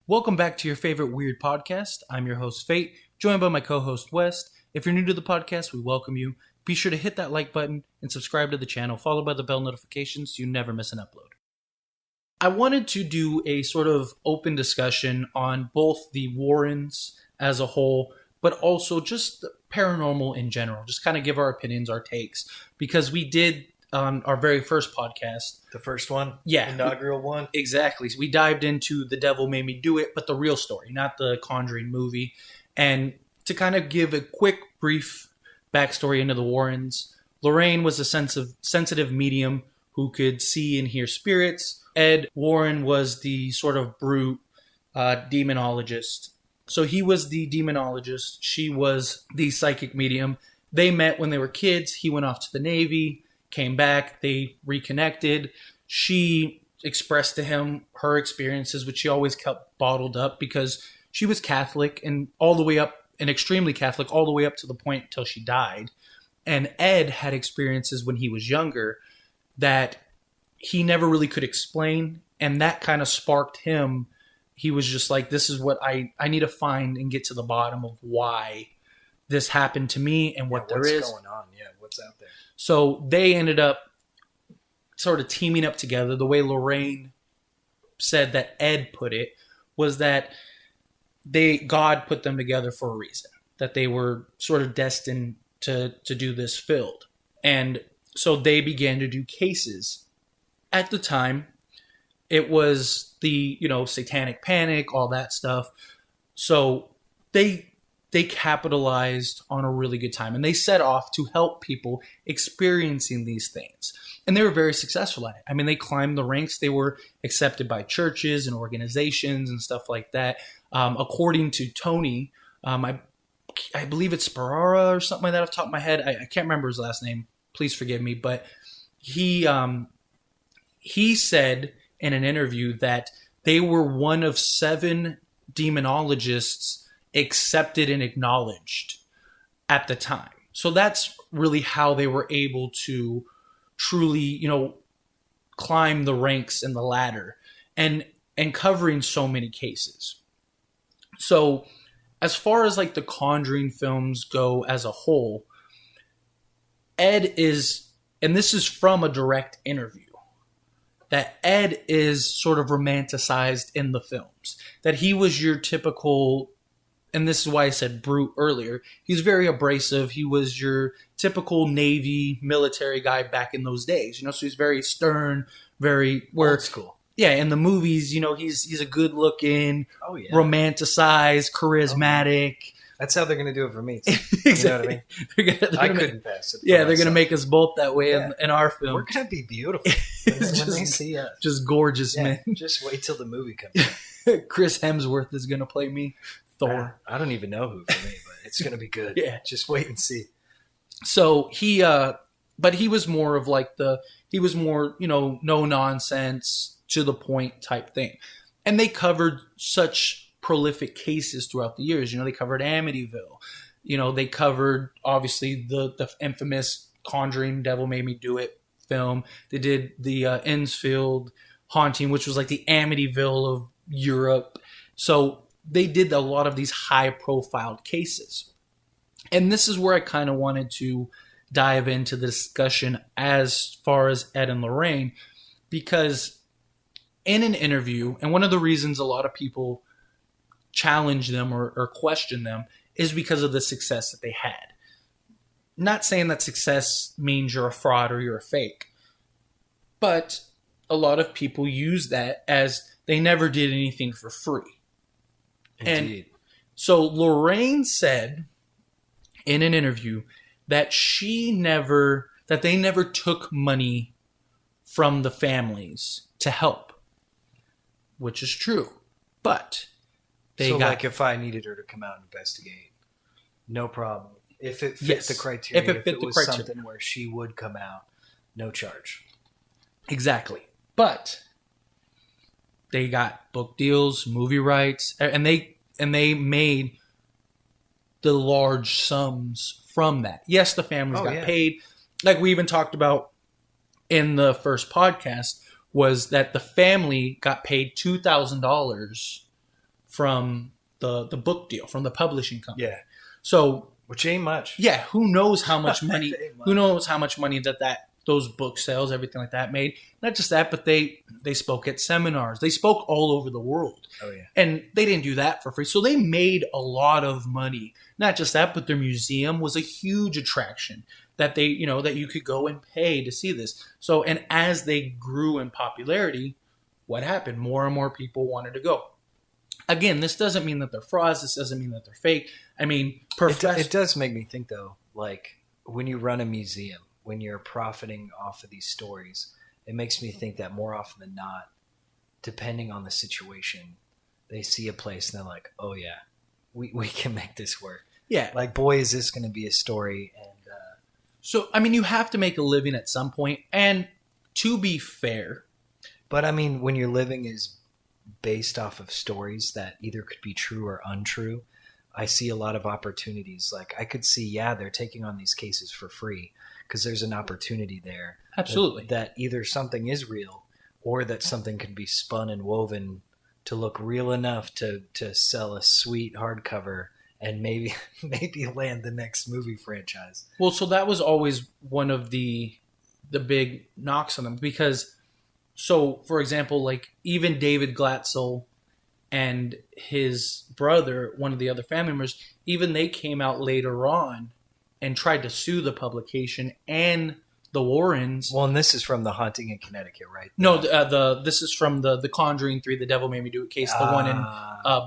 Welcome back to your favorite weird podcast. I'm your host, Fate, joined by my co-host, West. If you're new to the podcast, we welcome you. Be sure to hit that like button and subscribe to the channel, followed by the bell notifications so you never miss an upload. I wanted to do a sort of open discussion on both the Warrens as a whole, but also just the paranormal in general. Just kind of give our opinions, our takes, because we did on our very first podcast. The first one? Yeah. Inaugural one? Exactly. So we dived into The Devil Made Me Do It, but the real story, not the Conjuring movie. And to kind of give a quick, brief backstory into the Warrens, Lorraine was a sensitive medium who could see and hear spirits. Ed Warren was the sort of brute demonologist. So he was the demonologist. She was the psychic medium. They met when they were kids. He went off to the Navy, came back, they reconnected. She expressed to him her experiences, which she always kept bottled up because she was Catholic and all the way up, and extremely Catholic, all the way up to the point until she died. And Ed had experiences when he was younger that he never really could explain, and that kind of sparked him. He was just like, this is what I need to find and get to the bottom of why this happened to me and what there is. What's going on? Yeah, what's out there? So they ended up sort of teaming up together. The way Lorraine said that Ed put it was that God put them together for a reason, that they were sort of destined to do this field. And so they began to do cases. At the time, it was the, satanic panic, all that stuff. So they capitalized on a really good time, and they set off to help people experiencing these things. And they were very successful at it. I mean, they climbed the ranks. They were accepted by churches and organizations and stuff like that. According to Tony, I believe it's Sparara or something like that off the top of my head. I can't remember his last name. Please forgive me. But he said in an interview that they were one of 7 demonologists accepted and acknowledged at the time. So that's really how they were able to truly, climb the ranks and the ladder and covering so many cases. So as far as like the Conjuring films go as a whole, Ed is, and this is from a direct interview, that Ed is sort of romanticized in the films. That he was your typical, and this is why I said brute earlier, he's very abrasive. He was your typical Navy military guy back in those days. So he's very stern, very old school. Yeah, in the movies, he's a good looking, romanticized, charismatic. That's how they're going to do it for me, too. Exactly. You know what I mean? I couldn't pass it. Yeah, they're going to make us both that way in our film. We're going to be beautiful when they see us. Just gorgeous, man. Just wait till the movie comes out. Chris Hemsworth is going to play me, Thor. I don't even know who for me, but it's going to be good. Yeah. Just wait and see. So but he was more of like no nonsense, to the point type thing. And they covered such prolific cases throughout the years. They covered Amityville. They covered, obviously, the infamous Conjuring Devil Made Me Do It film. They did the Enfield haunting, which was like the Amityville of Europe. So they did a lot of these high-profile cases. And this is where I kind of wanted to dive into the discussion as far as Ed and Lorraine, because in an interview, and one of the reasons a lot of people challenge them or question them is because of the success that they had. Not saying that success means you're a fraud or you're a fake, but a lot of people use that as they never did anything for free. Indeed. And so Lorraine said in an interview that they never took money from the families to help, which is true. But like if I needed her to come out and investigate, no problem. If it fit the criteria, if it was something where she would come out, no charge. Exactly. But they got book deals, movie rights, and they made the large sums from that. Yes, the families got paid. Like we even talked about in the first podcast, was that the family got paid $2,000 from the book deal, from the publishing company. Yeah. So, which ain't much. Yeah, who knows how much money? Who knows how much money that those book sales, everything like that made. Not just that, but they spoke at seminars. They spoke all over the world. Oh yeah. And they didn't do that for free. So they made a lot of money. Not just that, but their museum was a huge attraction that that you could go and pay to see this. So, and as they grew in popularity, what happened? More and more people wanted to go. Again, this doesn't mean that they're frauds. This doesn't mean that they're fake. I mean, it does make me think, though, like when you run a museum, when you're profiting off of these stories, it makes me think that more often than not, depending on the situation, they see a place and they're like, oh, yeah, we can make this work. Yeah. Like, boy, is this going to be a story. And so, I mean, you have to make a living at some point. And to be fair. But, I mean, when your living is based off of stories that either could be true or untrue, I see a lot of opportunities. Like I could see, they're taking on these cases for free because there's an opportunity there. Absolutely. That either something is real or that something can be spun and woven to look real enough to sell a sweet hardcover and maybe land the next movie franchise. Well, so that was always one of the big knocks on them because, so for example, like even David Glatzel and his brother, one of the other family members, even they came out later on and tried to sue the publication and the Warrens. Well, and this is from The Haunting in Connecticut, right? No, this is from the Conjuring 3, The Devil Made Me Do It case, the one in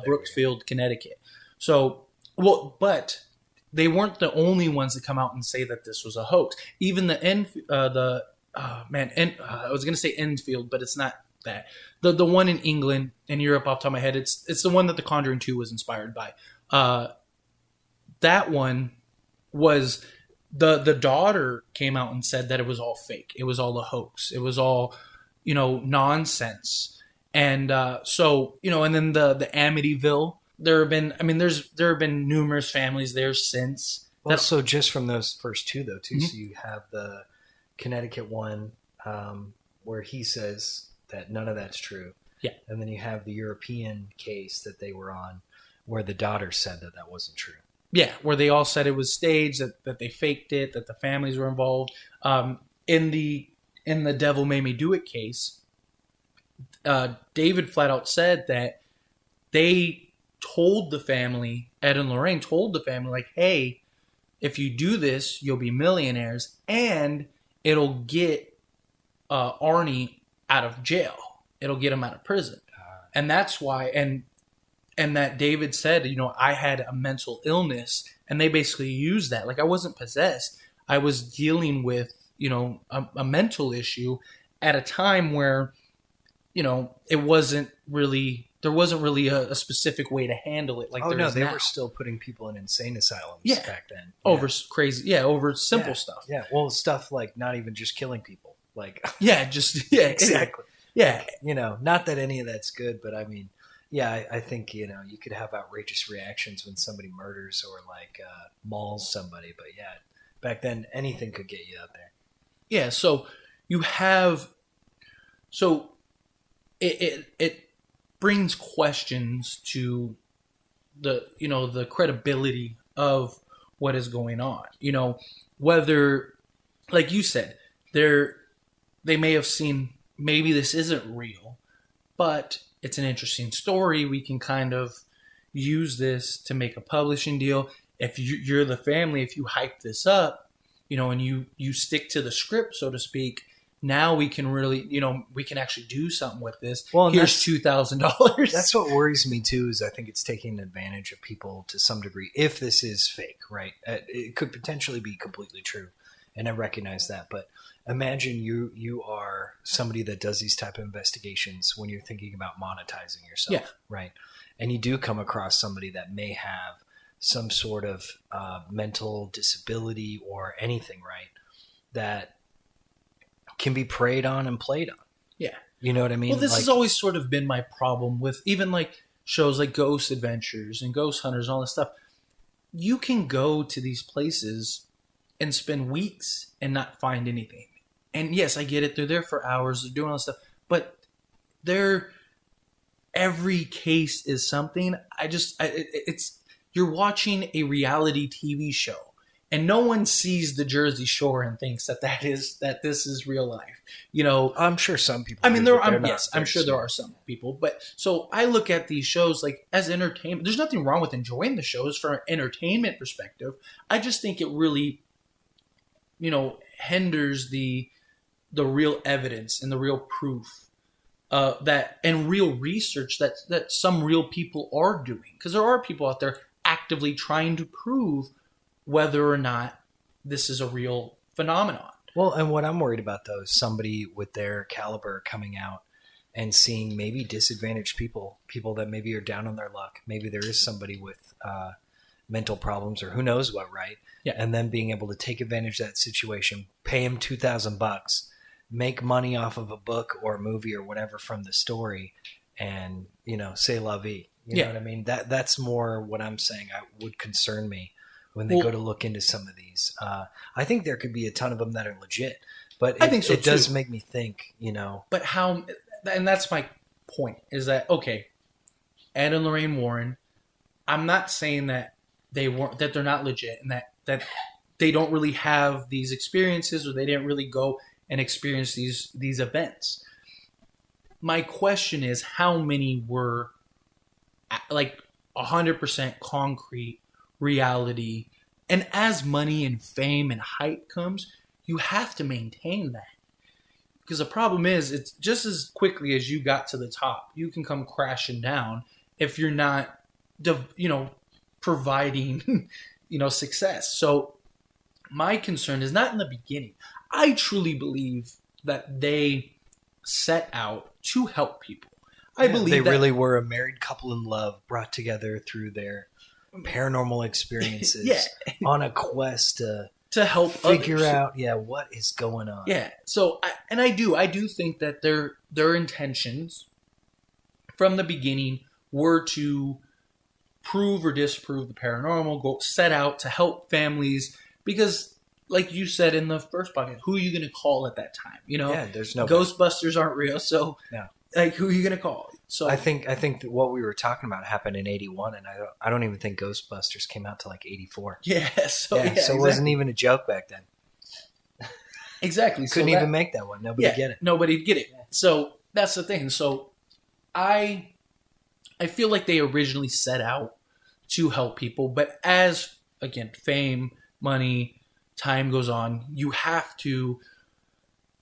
Brookfield, Connecticut. So, well, but they weren't the only ones to come out and say that this was a hoax. Even I was going to say Enfield, but it's not that. The one in England and Europe, off the top of my head, it's the one that The Conjuring 2 was inspired by. That one was the daughter came out and said that it was all fake. It was all a hoax. It was all, nonsense. And so, and then the Amityville, there have been numerous families there since. Well, so just from those first two, though, too. Mm-hmm. So you have the Connecticut one where he says that none of that's true. Yeah. And then you have the European case that they were on where the daughter said that wasn't true. Yeah, where they all said it was staged, that they faked it, that the families were involved. In the Devil Made Me Do It case, David flat out said that they told the family, Ed and Lorraine told the family, like, hey, if you do this, you'll be millionaires, and it'll get Arnie out of jail. It'll get him out of prison. And that's why, and that David said, I had a mental illness, and they basically used that. Like, I wasn't possessed. I was dealing with, a mental issue at a time where, it wasn't really, there wasn't really a specific way to handle it. Like, they were still putting people in insane asylums back then. Over over simple stuff. Yeah, well, stuff like not even just killing people. Like, exactly. Yeah. Not that any of that's good, but I mean, yeah, I think, you could have outrageous reactions when somebody murders or mauls somebody. But yeah, back then anything could get you out there. Yeah. So it brings questions to the credibility of what is going on, whether, like you said, they may have seen, maybe this isn't real, but it's an interesting story. We can kind of use this to make a publishing deal. If you're the family, if you hype this up, and you stick to the script, so to speak, now we can really, we can actually do something with this. Well, here's $2,000. That's what worries me too, is I think it's taking advantage of people to some degree. If this is fake, right? It could potentially be completely true. And I recognize that, but imagine you are somebody that does these type of investigations when you're thinking about monetizing yourself, right? And you do come across somebody that may have some sort of mental disability or anything, right? That can be preyed on and played on. Yeah. You know what I mean? Well, this has always sort of been my problem with even like shows like Ghost Adventures and Ghost Hunters and all this stuff. You can go to these places and spend weeks and not find anything. And yes, I get it. They're there for hours. They're doing all this stuff. But every case is something. It's you're watching a reality TV show, and no one sees the Jersey Shore and thinks that this is real life. You know, I'm sure some people. I mean, do, I'm sure there are some people, but so I look at these shows like as entertainment. There's nothing wrong with enjoying the shows from an entertainment perspective. I just think it really, hinders the real evidence and the real proof that and real research that some real people are doing, because there are people out there actively trying to prove whether or not this is a real phenomenon. Well, and what I'm worried about, though, is somebody with their caliber coming out and seeing maybe disadvantaged people that maybe are down on their luck. Maybe there is somebody with mental problems or who knows what, right? Yeah. And then being able to take advantage of that situation, pay him $2,000, make money off of a book or a movie or whatever from the story, and, say la vie. You know what I mean? That's more what I'm saying would concern me when they go to look into some of these. I think there could be a ton of them that are legit, but I think so it does too. make me think, But how, and that's my point, is that, okay, Ed and Lorraine Warren, I'm not saying that that they're not legit and that they don't really have these experiences or they didn't really go and experience these events. My question is, how many were like 100% concrete reality? And as money and fame and hype comes, you have to maintain that. Because the problem is, it's just as quickly as you got to the top, you can come crashing down if you're not, providing, success. So my concern is not in the beginning. I truly believe that they set out to help people. I believe they really were a married couple in love, brought together through their paranormal experiences on a quest to help figure others out what is going on. So I do think that their intentions from the beginning were to prove or disprove the paranormal, set out to help families, because like you said in the first podcast, who are you going to call at that time? There's no Ghostbusters aren't real, so no. Like, who are you going to call? So I think that what we were talking about happened in '81, and I don't even think Ghostbusters came out till like '84. So it wasn't even a joke back then. Exactly. Couldn't even make that one. Nobody'd get it. Nobody'd get it. So that's the thing. So I feel like they originally set out to help people, but as, again, fame, money, time goes on, you have to.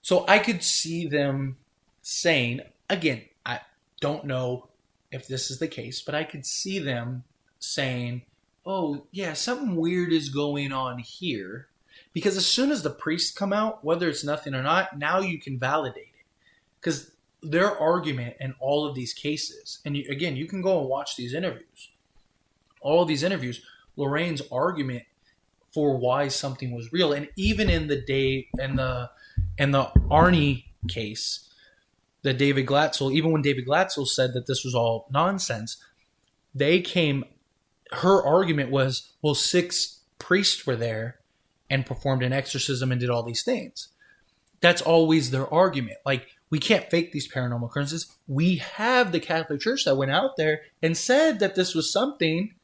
So I could see them saying, again, I don't know if this is the case, but I could see them saying, oh, yeah, something weird is going on here. Because as soon as the priests come out, whether it's nothing or not, now you can validate it. Because their argument in all of these cases, and you can go and watch these interviews. All of these interviews, Lorraine's argument for why something was real, and even in the Arnie case, the David Glatzel, even when David Glatzel said that this was all nonsense, her argument was, well, 6 priests were there and performed an exorcism and did all these things. That's always their argument. Like, we can't fake these paranormal occurrences. We have the Catholic Church that went out there and said that this was something.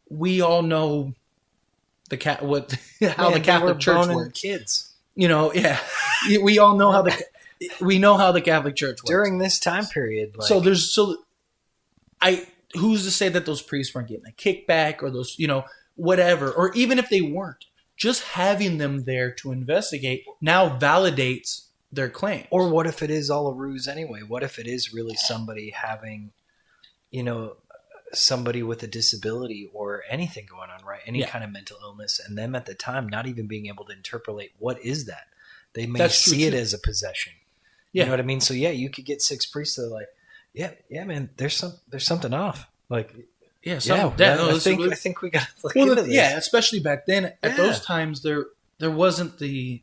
We all know how the Catholic Church works. Kids. We all know how the Catholic Church works during this time period. Who's to say that those priests weren't getting a kickback or those, whatever, or even if they weren't, just having them there to investigate now validates their claim. Or what if it is all a ruse anyway? What if it is really somebody having, somebody with a disability or anything going on, right? Any kind of mental illness, and them at the time not even being able to interpolate what is that. They may see it as a possession. You know what I mean? So you could get 6 priests that are like, yeah, man, there's something off. Like, I think we got to look into this. Yeah, especially back then. At those times, there wasn't the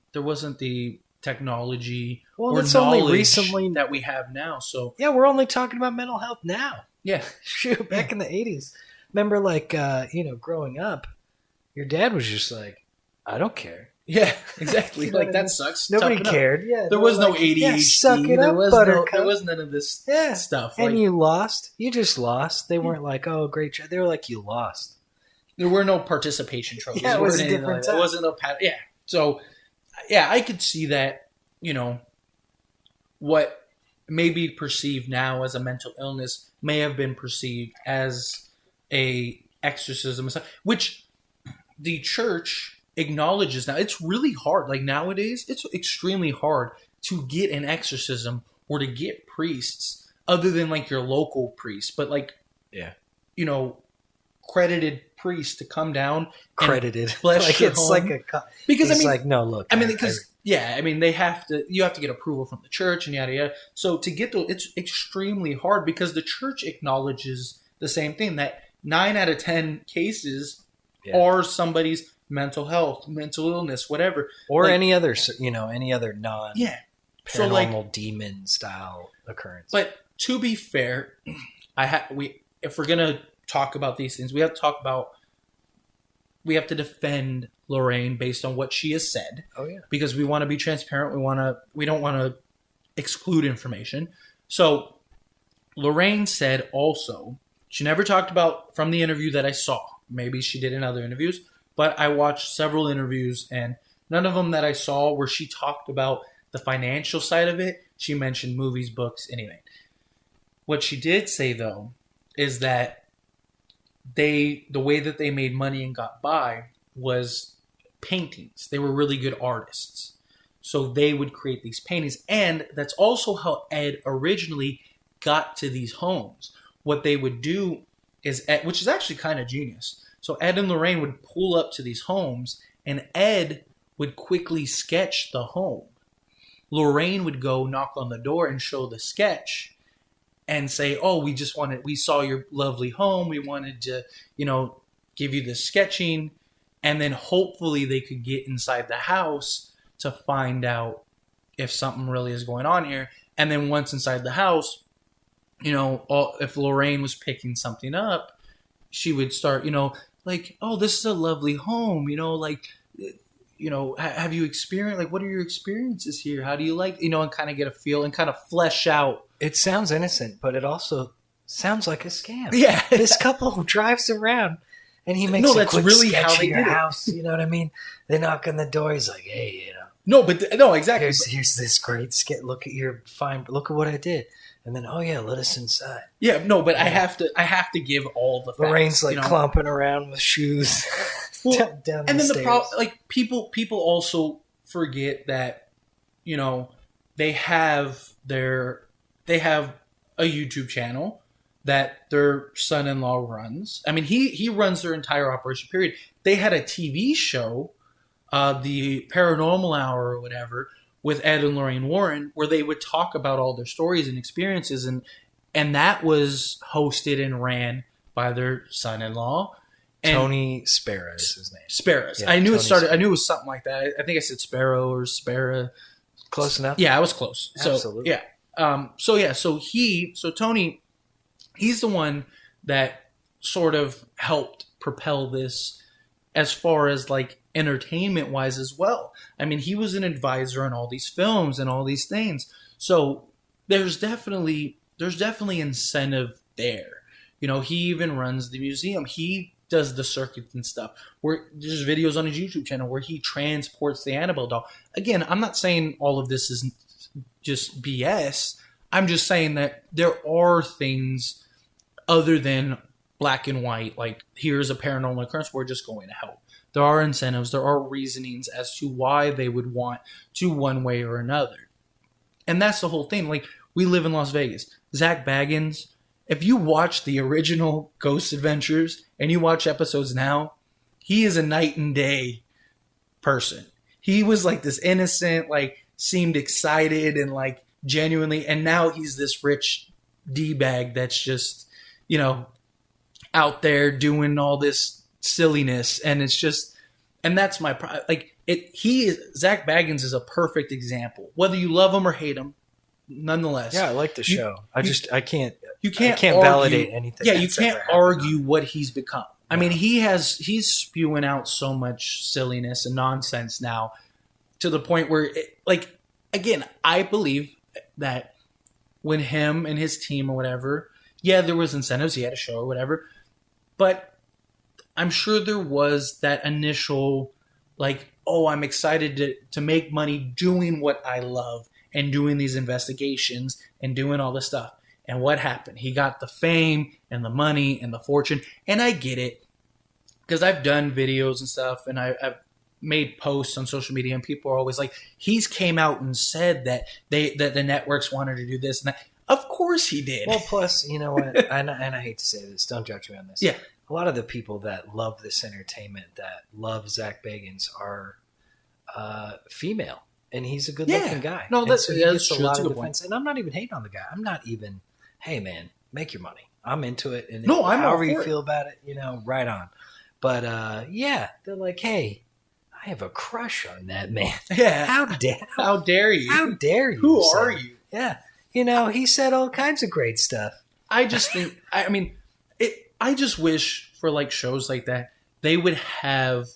technology or it's knowledge only recently that we have now. So we're only talking about mental health now. Yeah, shoot, back in the '80s, remember, like, growing up, your dad was just like, I don't care. Yeah, exactly. You know Like, what I that mean? sucks. Nobody Toughen up. cared. Yeah, There was no like, ADHD. yeah, suck it there up, was buttercup. there was none of this Yeah. stuff. And Like, you lost. You just lost. They weren't like, oh, great job. They were like, you lost. there were no participation trophies. Yeah, it was Weren't a anything different that. time. It wasn't a yeah. So, yeah, I could see that. What may be perceived now as a mental illness may have been perceived as a exorcism, which the church acknowledges now. It's really hard. Like, nowadays, it's extremely hard to get an exorcism or to get priests other than like your local priest, but like, Yeah. Credited priests to come down. Credited. Bless Like, your it's home. like a... Because It's like, no, look. they have to. You have to get approval from the church and yada yada. So to get it's extremely hard because the church acknowledges the same thing, that 9 out of 10 cases are somebody's mental health, mental illness, whatever, or like, any other non paranormal So, demon style occurrence. But to be fair, if we're gonna talk about these things, we have to defend Lorraine based on what she has said. Oh yeah, because we want to be transparent. We don't want to exclude information. So Lorraine said also, she never talked about from the interview that I saw. Maybe she did in other interviews, but I watched several interviews and none of them that I saw where she talked about the financial side of it. She mentioned movies, books, anything. What she did say though is that the way that they made money and got by was paintings. They were really good artists. So they would create these paintings. And that's also how Ed originally got to these homes. What they would do is, which is actually kind of genius. So Ed and Lorraine would pull up to these homes and Ed would quickly sketch the home. Lorraine would go knock on the door and show the sketch and say, oh, we saw your lovely home. We wanted to, give you the sketching. And then hopefully they could get inside the house to find out if something really is going on here. And then once inside the house, if Lorraine was picking something up, she would start, like, oh, this is a lovely home, have you experienced, like, what are your experiences here? How do you like, and kind of get a feel and kind of flesh out. It sounds innocent, but it also sounds like a scam. Yeah. This couple who drives around and he makes a quick sketch of your house. You know what I mean? They knock on the door. He's like, hey, No, exactly. Here's this great sketch. Look at what I did. And then, oh yeah, let us inside. Yeah, no, but I have to give all the facts. Lorraine's like clomping around with shoes down the and then stairs. the problem, like, people also forget that, they have a YouTube channel that their son-in-law runs. I mean, he runs their entire operation, period. They had a TV show, the Paranormal Hour or whatever, with Ed and Lorraine Warren, where they would talk about all their stories and experiences, and that was hosted and ran by their son-in-law. Tony Sparrow is his name. Sparrows. Yeah, I knew Sparrow. I knew it was something like that. I think I said Sparrow or Sparrow. Close enough? Yeah, I was close. Absolutely. So, yeah. So Tony, he's the one that sort of helped propel this as far as, like, entertainment wise as well. I mean, he was an advisor on all these films and all these things. So there's definitely incentive there. He even runs the museum. He does the circuits and stuff. Where there's videos on his YouTube channel where he transports the Annabelle doll. Again, I'm not saying all of this is just BS. I'm just saying that there are things other than black and white. Like, here's a paranormal occurrence, we're just going to help. There are incentives. There are reasonings as to why they would want to one way or another. And that's the whole thing. Like, we live in Las Vegas. Zach Baggins, if you watch the original Ghost Adventures and you watch episodes now, he is a night and day person. He was like this innocent, like, seemed excited and like genuinely, and now he's this rich D-bag that's just, out there doing all this silliness, and it's just, and that's my Zach Baggins is a perfect example. Whether you love him or hate him, nonetheless. Yeah, I like the show. I can't argue, validate anything. Yeah, you can't argue what he's become. I mean, he's spewing out so much silliness and nonsense now to the point where, like, again, I believe that when him and his team or whatever, yeah, there was incentives. He had a show or whatever, but I'm sure there was that initial, like, oh, I'm excited to make money doing what I love and doing these investigations and doing all this stuff. And what happened? He got the fame and the money and the fortune. And I get it because I've done videos and stuff, and I've made posts on social media, and people are always like, he's came out and said that that the networks wanted to do this and that. Of course he did. Well, plus, you know what? and I hate to say this. Don't judge me on this. Yeah. A lot of the people that love this entertainment, that love Zach Bagans, are female. And he's a good-looking guy. No, that's, so he that's gets true. a lot That's a of good defense. point. And I'm not even hating on the guy. I'm not even, hey, man, make your money. I'm into it. And No, I'm all however for you it. feel about it, right on. But, yeah, they're like, hey, I have a crush on that man. Yeah. How dare you? How dare you? Who are son? you? Yeah. He said all kinds of great stuff. I just think, I mean, I just wish for like shows like that, they would have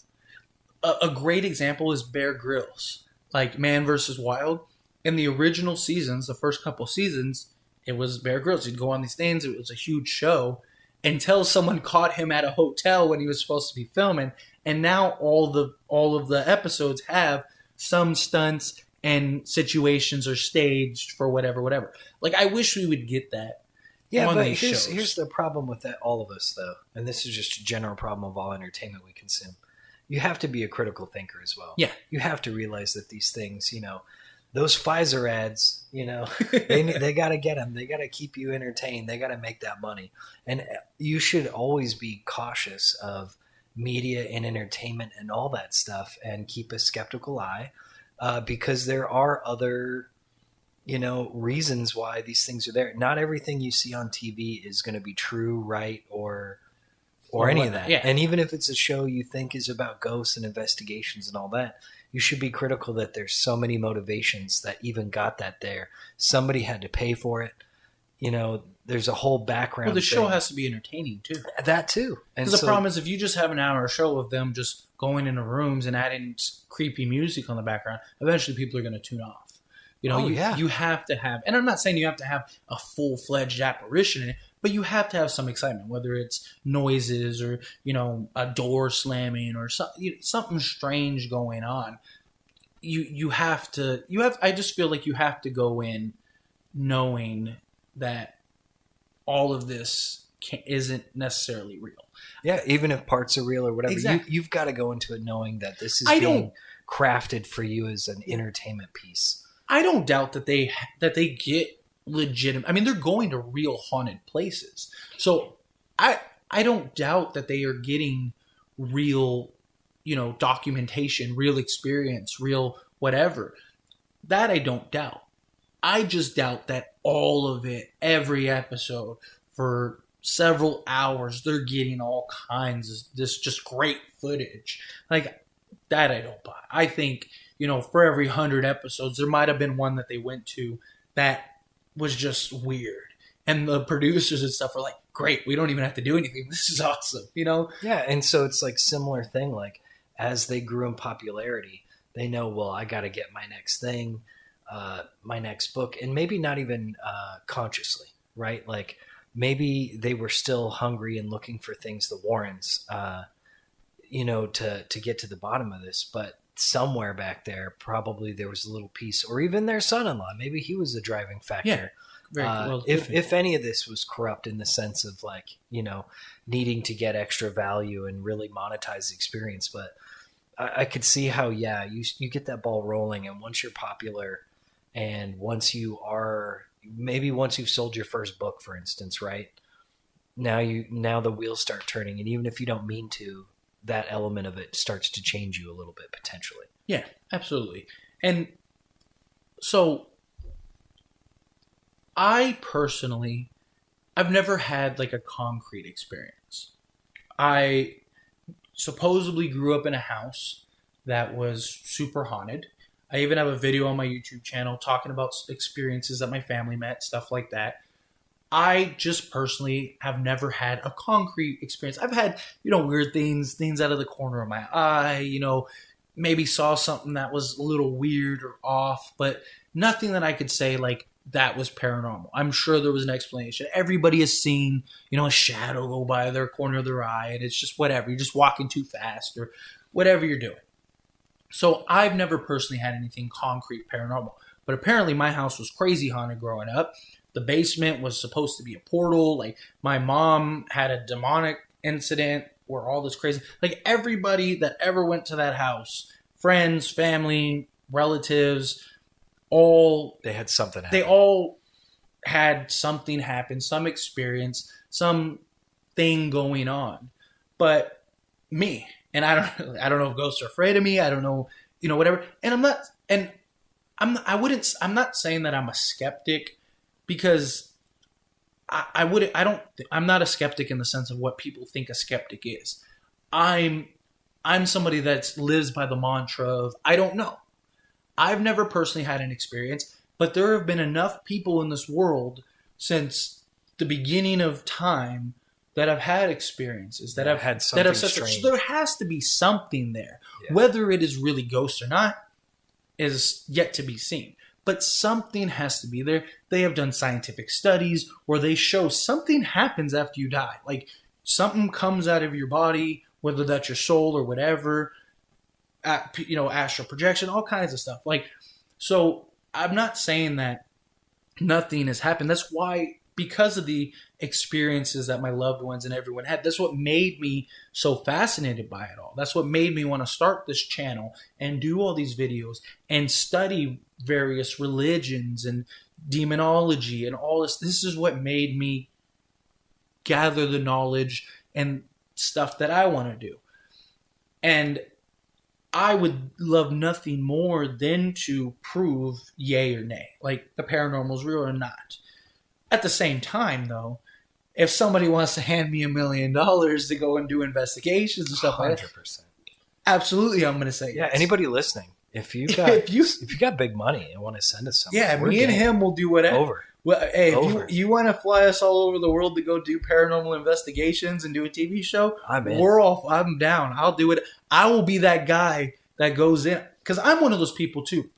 a great example is Bear Grylls, like Man vs. Wild. In the original seasons, the first couple seasons, it was Bear Grylls. He'd go on these things. It was a huge show until someone caught him at a hotel when he was supposed to be filming. And now all of the episodes have some stunts and situations are staged for whatever. Like, I wish we would get that. Yeah, on but these shows. here's the problem with that, all of us, though, and this is just a general problem of all entertainment we consume. You have to be a critical thinker as well. Yeah. You have to realize that these things, those Pfizer ads, they got to get them. They got to keep you entertained. They got to make that money. And you should always be cautious of media and entertainment and all that stuff and keep a skeptical eye because there are other reasons why these things are there. Not everything you see on TV is going to be true, right, or any of that. Yeah. And even if it's a show you think is about ghosts and investigations and all that, you should be critical that there's so many motivations that even got that there. Somebody had to pay for it. There's a whole background. Well, the show thing. has to be entertaining too. That too. And Because the problem is, if you just have an hour show of them just going into rooms and adding creepy music on the background, eventually people are going to tune off. You have to have, and I'm not saying you have to have a full-fledged apparition in it, but you have to have some excitement, whether it's noises or, a door slamming or something strange going on. I just feel like you have to go in knowing that all of this isn't necessarily real. Yeah, even if parts are real or whatever, Exactly. you've got to go into it knowing that this is being crafted for you as an entertainment piece. I don't doubt that they get legitimate. I mean, they're going to real haunted places, so I don't doubt that they are getting real, documentation, real experience, real whatever. That I don't doubt. I just doubt that all of it, every episode for several hours, they're getting all kinds of this just great footage. Like that, I don't buy. I think. For every 100 episodes, there might have been one that they went to that was just weird. And the producers and stuff are like, great, we don't even have to do anything. This is awesome, Yeah, and so it's like similar thing. Like as they grew in popularity, they know, well, I got to get my next thing, my next book, and maybe not even consciously, right? Like maybe they were still hungry and looking for things, the Warrens, to get to the bottom of this, but somewhere back there, probably there was a little piece, or even their son-in-law. Maybe he was the driving factor. Yeah, very well. If any of this was corrupt in the sense of like, needing to get extra value and really monetize the experience. But I could see how, you get that ball rolling, and once you're popular, and once you've sold your first book, for instance, right? Now the wheels start turning, and even if you don't mean to, that element of it starts to change you a little bit potentially. Yeah, absolutely. And so I personally, I've never had like a concrete experience. I supposedly grew up in a house that was super haunted. I even have a video on my YouTube channel talking about experiences that my family met, stuff like that. I just personally have never had a concrete experience. I've had, weird things out of the corner of my eye, maybe saw something that was a little weird or off, but nothing that I could say like that was paranormal. I'm sure there was an explanation. Everybody has seen, a shadow go by their corner of their eye, and it's just whatever. You're just walking too fast or whatever you're doing. So I've never personally had anything concrete paranormal, but apparently my house was crazy haunted growing up. The basement was supposed to be a portal. Like my mom had a demonic incident where all this crazy, like everybody that ever went to that house, friends, family, relatives, they had something happen. They all had something happen, some experience, some thing going on. But me, and I don't know if ghosts are afraid of me. I don't know, whatever. And I'm not saying that I'm a skeptic, because I'm not a skeptic in the sense of what people think a skeptic is. I'm somebody that lives by the mantra of, I don't know. I've never personally had an experience, but there have been enough people in this world since the beginning of time that have had experiences, that have had something strange. So there has to be something there. Yeah. Whether it is really ghosts or not is yet to be seen. But something has to be there. They have done scientific studies where they show something happens after you die. Like something comes out of your body, whether that's your soul or whatever, astral projection, all kinds of stuff. Like, so I'm not saying that nothing has happened. That's why, because of the experiences that my loved ones and everyone had, that's what made me so fascinated by it all. That's what made me want to start this channel and do all these videos and study various religions and demonology and all this. This is what made me gather the knowledge and stuff that I want to do. And I would love nothing more than to prove yay or nay, like the paranormal is real or not. At the same time, though, if somebody wants to hand me $1 million to go and do investigations and stuff 100%. Like that, absolutely, I'm going to say yes. Anybody listening, if you got big money and want to send us something, me and him will do whatever. Over. Well, hey, if you want to fly us all over the world to go do paranormal investigations and do a TV show, I'm down. I'll do it. I will be that guy that goes in, because I'm one of those people too.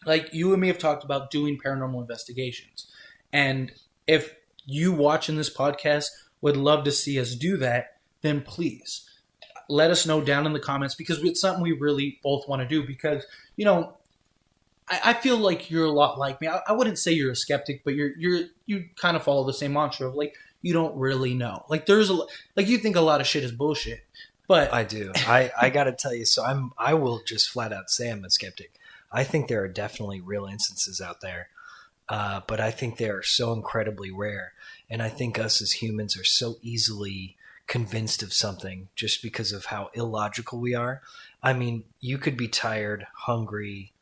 Like you and me have talked about doing paranormal investigations, and if you watching this podcast would love to see us do that, then please let us know down in the comments, because it's something we really both want to do. Because I feel like you're a lot like me. I wouldn't say you're a skeptic, but you kind of follow the same mantra of like, you don't really know. Like you think a lot of shit is bullshit, but I do. I got to tell you. So I will just flat out say I'm a skeptic. I think there are definitely real instances out there, but I think they are so incredibly rare. And I think us as humans are so easily convinced of something just because of how illogical we are. I mean, you could be tired, hungry,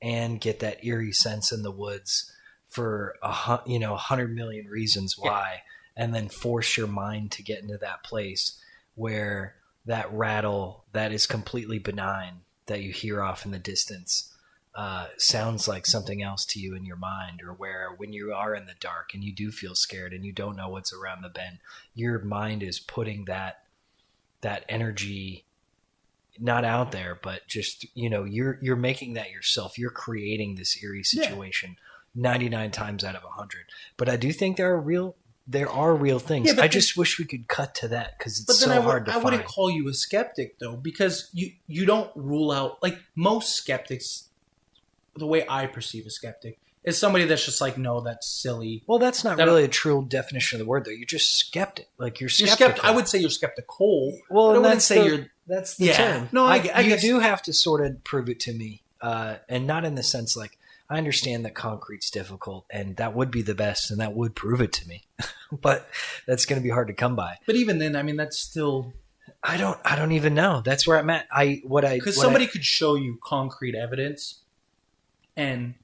and get that eerie sense in the woods for 100 million reasons why, and then force your mind to get into that place where that rattle that is completely benign that you hear off in the distance sounds like something else to you in your mind, or where when you are in the dark and you do feel scared and you don't know what's around the bend, your mind is putting that energy not out there, but just, you're making that yourself. You're creating this eerie situation 99 times out of 100. But I do think there are real things. I just wish we could cut to that, because it's so hard to find. I wouldn't call you a skeptic, though, because you don't rule out, like most skeptics, the way I perceive a skeptic is somebody that's just like, no, that's silly. Well, that's not really a true definition of the word, though. You're just skeptic. Like you're skeptical. I would say you're skeptical. Well, I wouldn't say you're. That's the term. No, I you guess. do have to sort of prove it to me, and not in the sense like, I understand that concrete's difficult, and that would be the best, and that would prove it to me. But that's going to be hard to come by. But even then, I mean, that's still. I don't even know. That's where I'm at. Because somebody could show you concrete evidence, and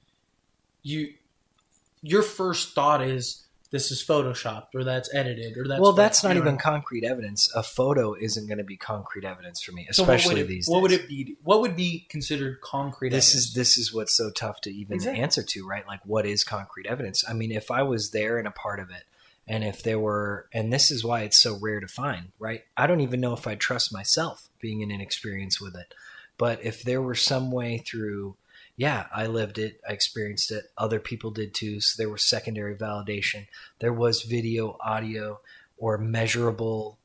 your first thought is, this is photoshopped, or that's edited, or that's... Well, that's not even concrete evidence. A photo isn't going to be concrete evidence for me, especially these days. What would it be? What would be considered concrete evidence? This is what's so tough to even answer to, right? Like, what is concrete evidence? I mean, if I was there and a part of it, And if there were, and this is why it's so rare to find, right? I don't even know if I trust myself being an inexperienced with it. But if there were some way through, yeah, I lived it, I experienced it, other people did too. So there was secondary validation. There was video, audio, or measurable,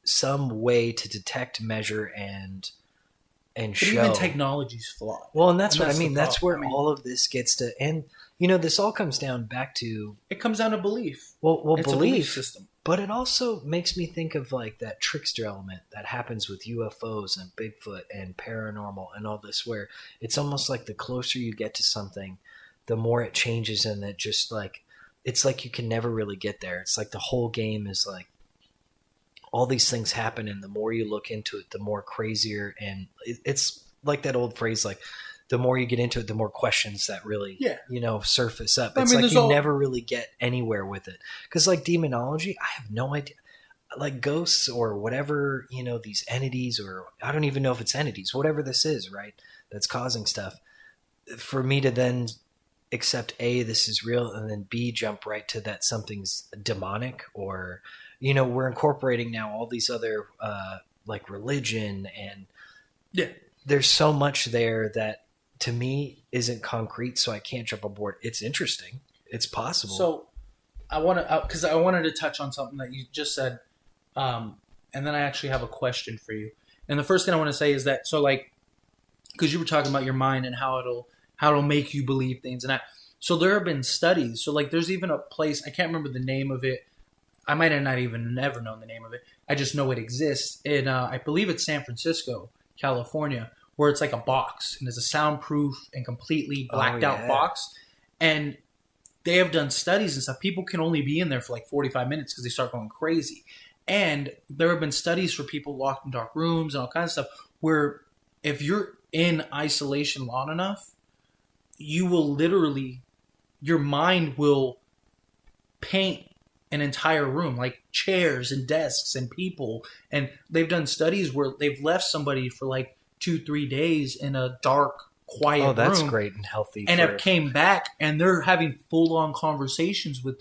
some way to detect, measure, and But show. even technology's flawed. Well, and that's what I the mean. That's problem. where all of this gets to, and this all comes down back to It comes down to belief. well, It's a belief system. but it also makes me think of like that trickster element that happens with UFOs and Bigfoot and paranormal and all this, where it's almost like the closer you get to something, the more it changes, and it just like it's like you can never really get there. It's like the whole game is like all these things happen, and the more you look into it, the more crazier. And it's like that old phrase, like the more you get into it, the more questions that really, surface up. It's like you never really get anywhere with it. Because like demonology, I have no idea. Like ghosts or whatever, these entities, or I don't even know if it's entities, whatever this is, right? That's causing stuff. For me to then accept A, this is real, and then B, jump right to that something's demonic, or we're incorporating now all these other like religion, and there's so much there that to me isn't concrete, so I can't jump aboard. It's interesting. It's possible. So I wanted to touch on something that you just said, and then I actually have a question for you. And the first thing I want to say is that, so like, because you were talking about your mind and how it'll make you believe things, and that. So there have been studies. So like, there's even a place, I can't remember the name of it. I might have not even never known the name of it. I just know it exists in, I believe it's San Francisco, California, where it's like a box, and it's a soundproof and completely blacked out box. And they have done studies and stuff. People can only be in there for like 45 minutes because they start going crazy. And there have been studies for people locked in dark rooms and all kinds of stuff, where if you're in isolation long enough, you will literally, your mind will paint an entire room, like chairs and desks and people. And they've done studies where they've left somebody for like 2-3 days in a dark, quiet room. Oh, that's great and healthy. And have came back, and they're having full-on conversations with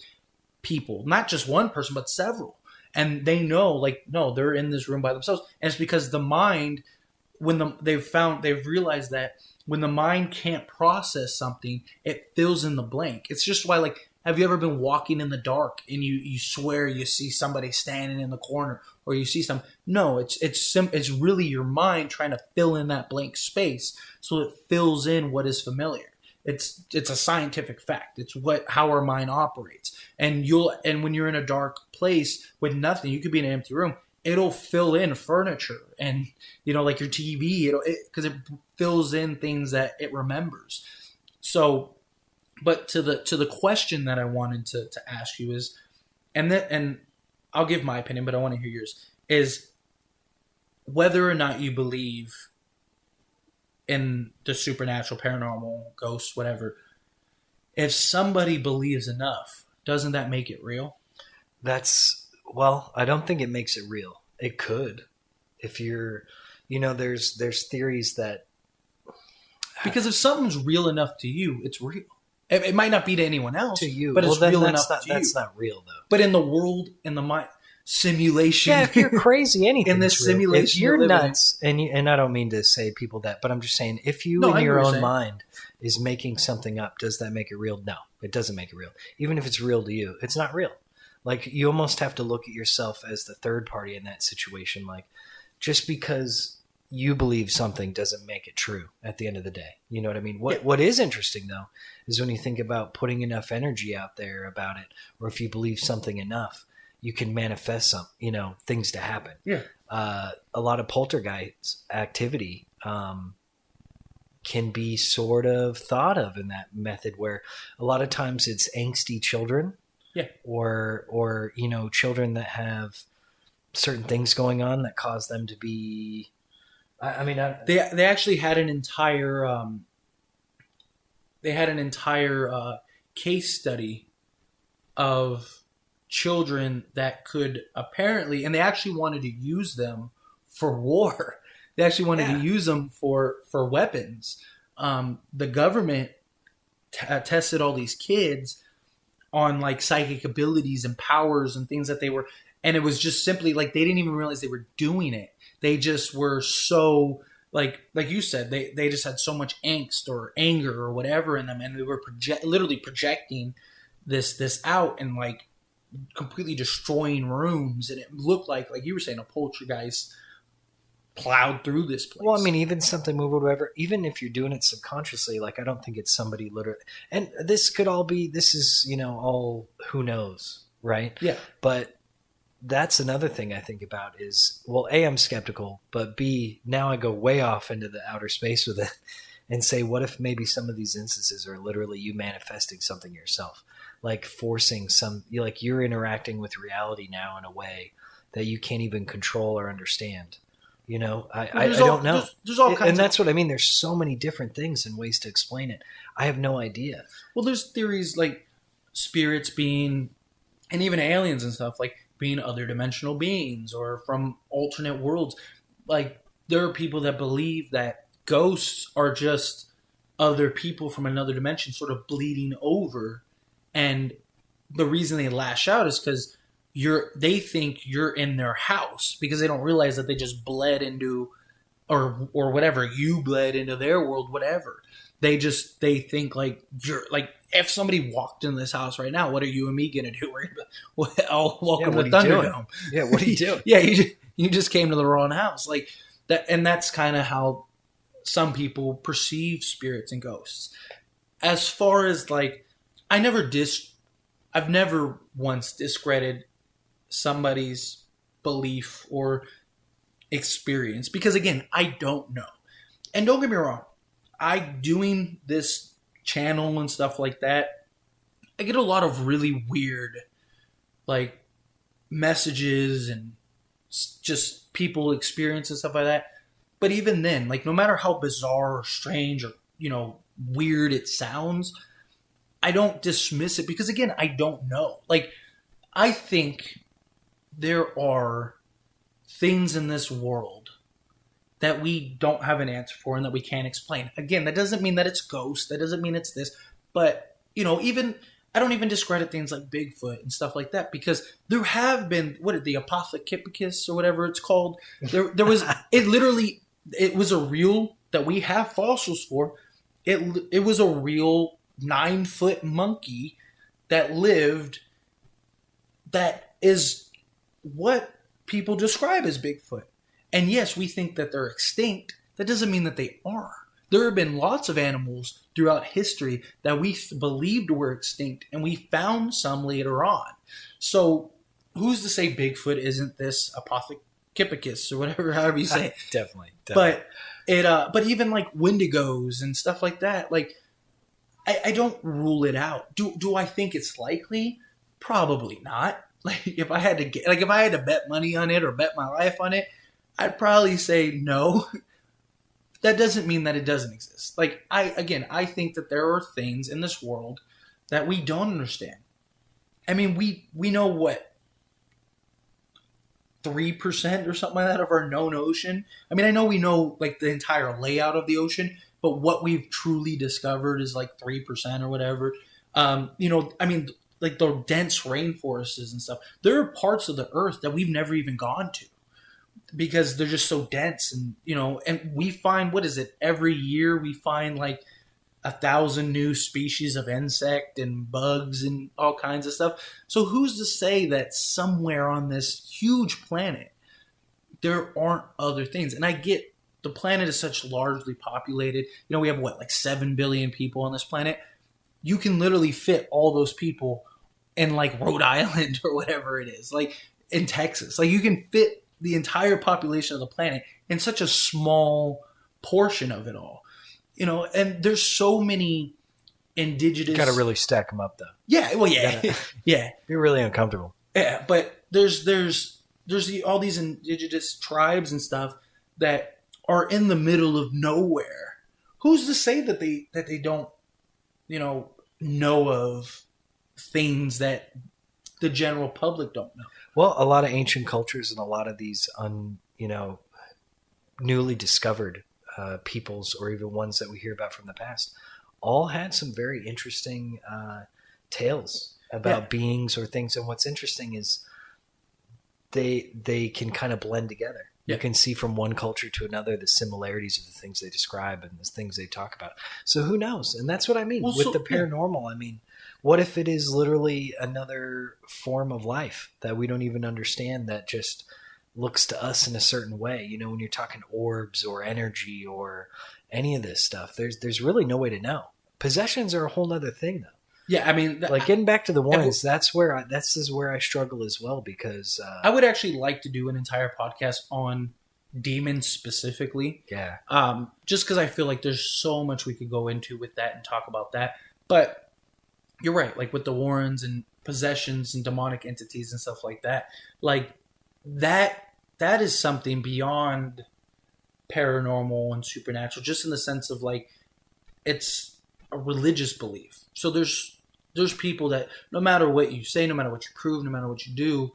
people, not just one person, but several. And they know, like, no, they're in this room by themselves. And it's because the mind, they've realized that when the mind can't process something, it fills in the blank. It's just why, like, have you ever been walking in the dark and you swear you see somebody standing in the corner, or you see some? No, it's really your mind trying to fill in that blank space, so it fills in what is familiar. It's a scientific fact. It's how our mind operates. And when you're in a dark place with nothing, you could be in an empty room. It'll fill in furniture and like your TV. Because it fills in things that it remembers. So. But to the question that I wanted to ask you is, and I'll give my opinion, but I want to hear yours, is whether or not you believe in the supernatural, paranormal, ghosts, whatever. If somebody believes enough, doesn't that make it real? I don't think it makes it real. It could, if you're, there's theories that, because if something's real enough to you, it's real. It might not be to anyone else, to you, but it's real enough to you. That's not real, though. But in the world, in the mind, simulation. Yeah, if you're crazy, anything in this simulation, if you're nuts, and I don't mean to say people that, but I'm just saying, if you in your own mind is making something up, does that make it real? No, it doesn't make it real. Even if it's real to you, it's not real. Like, you almost have to look at yourself as the third party in that situation. Like, just because you believe something doesn't make it true at the end of the day. You know what I mean? What is interesting, though, is when you think about putting enough energy out there about it, or if you believe something enough, you can manifest things to happen. Yeah. A lot of poltergeist activity can be sort of thought of in that method, where a lot of times it's angsty children. Yeah. Or children that have certain things going on that cause them to be... they actually had an entire case study of children that could apparently, and they actually wanted to use them for war. They actually wanted to use them for weapons. The government tested all these kids on like psychic abilities and powers and things that they were, and it was just simply like they didn't even realize they were doing it. They just were so like you said, they just had so much angst or anger or whatever in them, and they were literally projecting this out and like completely destroying rooms, and it looked like you were saying, a poltergeist plowed through this place. Well, I mean, even something moved or whatever, even if you're doing it subconsciously, like I don't think it's somebody literally. And this could all be, this is, all who knows, right? Yeah. But that's another thing I think about is, well, A, I'm skeptical, but B, now I go way off into the outer space with it and say, what if maybe some of these instances are literally you manifesting something yourself, like forcing like you're interacting with reality now in a way that you can't even control or understand. I don't know. There's all kinds and that's what I mean. There's so many different things and ways to explain it. I have no idea. Well, there's theories like spirits being, and even aliens and stuff, like being other dimensional beings or from alternate worlds. Like there are people that believe that ghosts are just other people from another dimension sort of bleeding over. And the reason they lash out is because they think you're in their house, because they don't realize that they just bled into, or whatever, you bled into their world, whatever. They think like you're like, if somebody walked in this house right now, what are you and me gonna do? Welcome to Thunderdome. Yeah, what are you doing? Yeah, you just came to the wrong house, like that. And that's kind of how some people perceive spirits and ghosts. As far as like, I've never once discredited somebody's belief or experience, because again, I don't know. And don't get me wrong, doing this channel and stuff like that, I get a lot of really weird like messages and just people experience and stuff like that. But even then, like no matter how bizarre or strange or weird it sounds, I don't dismiss it, because again, I don't know. Like I think there are things in this world that we don't have an answer for and that we can't explain. Again, that doesn't mean that it's ghosts. That doesn't mean it's this. But, even I don't even discredit things like Bigfoot and stuff like that, because there have been, the Apothecopicus or whatever it's called. There was, it was a real, that we have fossils for. It was a real 9-foot monkey that lived, that is what people describe as Bigfoot. And yes, we think that they're extinct. That doesn't mean that they are. There have been lots of animals throughout history that we believed were extinct, and we found some later on. So who's to say Bigfoot isn't this Apothecopicus or whatever, however you say it? Definitely. But but even like Wendigos and stuff like that, like I don't rule it out. Do I think it's likely? Probably not. Like if I had to bet money on it or bet my life on it, I'd probably say no. That doesn't mean that it doesn't exist. Like I think that there are things in this world that we don't understand. I mean, we know what, 3% or something like that of our known ocean. I mean, I know we know like the entire layout of the ocean, but what we've truly discovered is like 3% or whatever. I mean, like the dense rainforests and stuff. There are parts of the earth that we've never even gone to because they're just so dense, and and we find, what is it? Every year we find like 1,000 new species of insect and bugs and all kinds of stuff. So who's to say that somewhere on this huge planet there aren't other things? And I get the planet is such largely populated. We have like 7 billion people on this planet. You can literally fit all those people in like Rhode Island or whatever it is, like in Texas. Like you can fit the entire population of the planet in such a small portion of it all. And there's so many indigenous. Got to really stack them up, though. Yeah, well, yeah, yeah. Be really uncomfortable. Yeah, but there's all these indigenous tribes and stuff that are in the middle of nowhere. Who's to say that they don't, know of things that the general public don't know? Well, a lot of ancient cultures and a lot of these newly discovered peoples, or even ones that we hear about from the past, all had some very interesting tales. about beings or things. And what's interesting is they can kind of blend together. Yeah. You can see from one culture to another the similarities of the things they describe and the things they talk about. So who knows? And that's what I mean with the paranormal. I mean, what if it is literally another form of life that we don't even understand, that just looks to us in a certain way? You know, when you're talking orbs or energy or any of this stuff, there's really no way to know. Possessions are a whole other thing, though. Yeah, I mean, like getting back to the Warrens, that's where I struggle as well, because I would actually like to do an entire podcast on demons specifically. Yeah. Just because I feel like there's so much we could go into with that and talk about that. But you're right, like with the Warrens and possessions and demonic entities and stuff like that. Like that is something beyond paranormal and supernatural, just in the sense of like it's a religious belief. So there's people that no matter what you say, no matter what you prove, no matter what you do,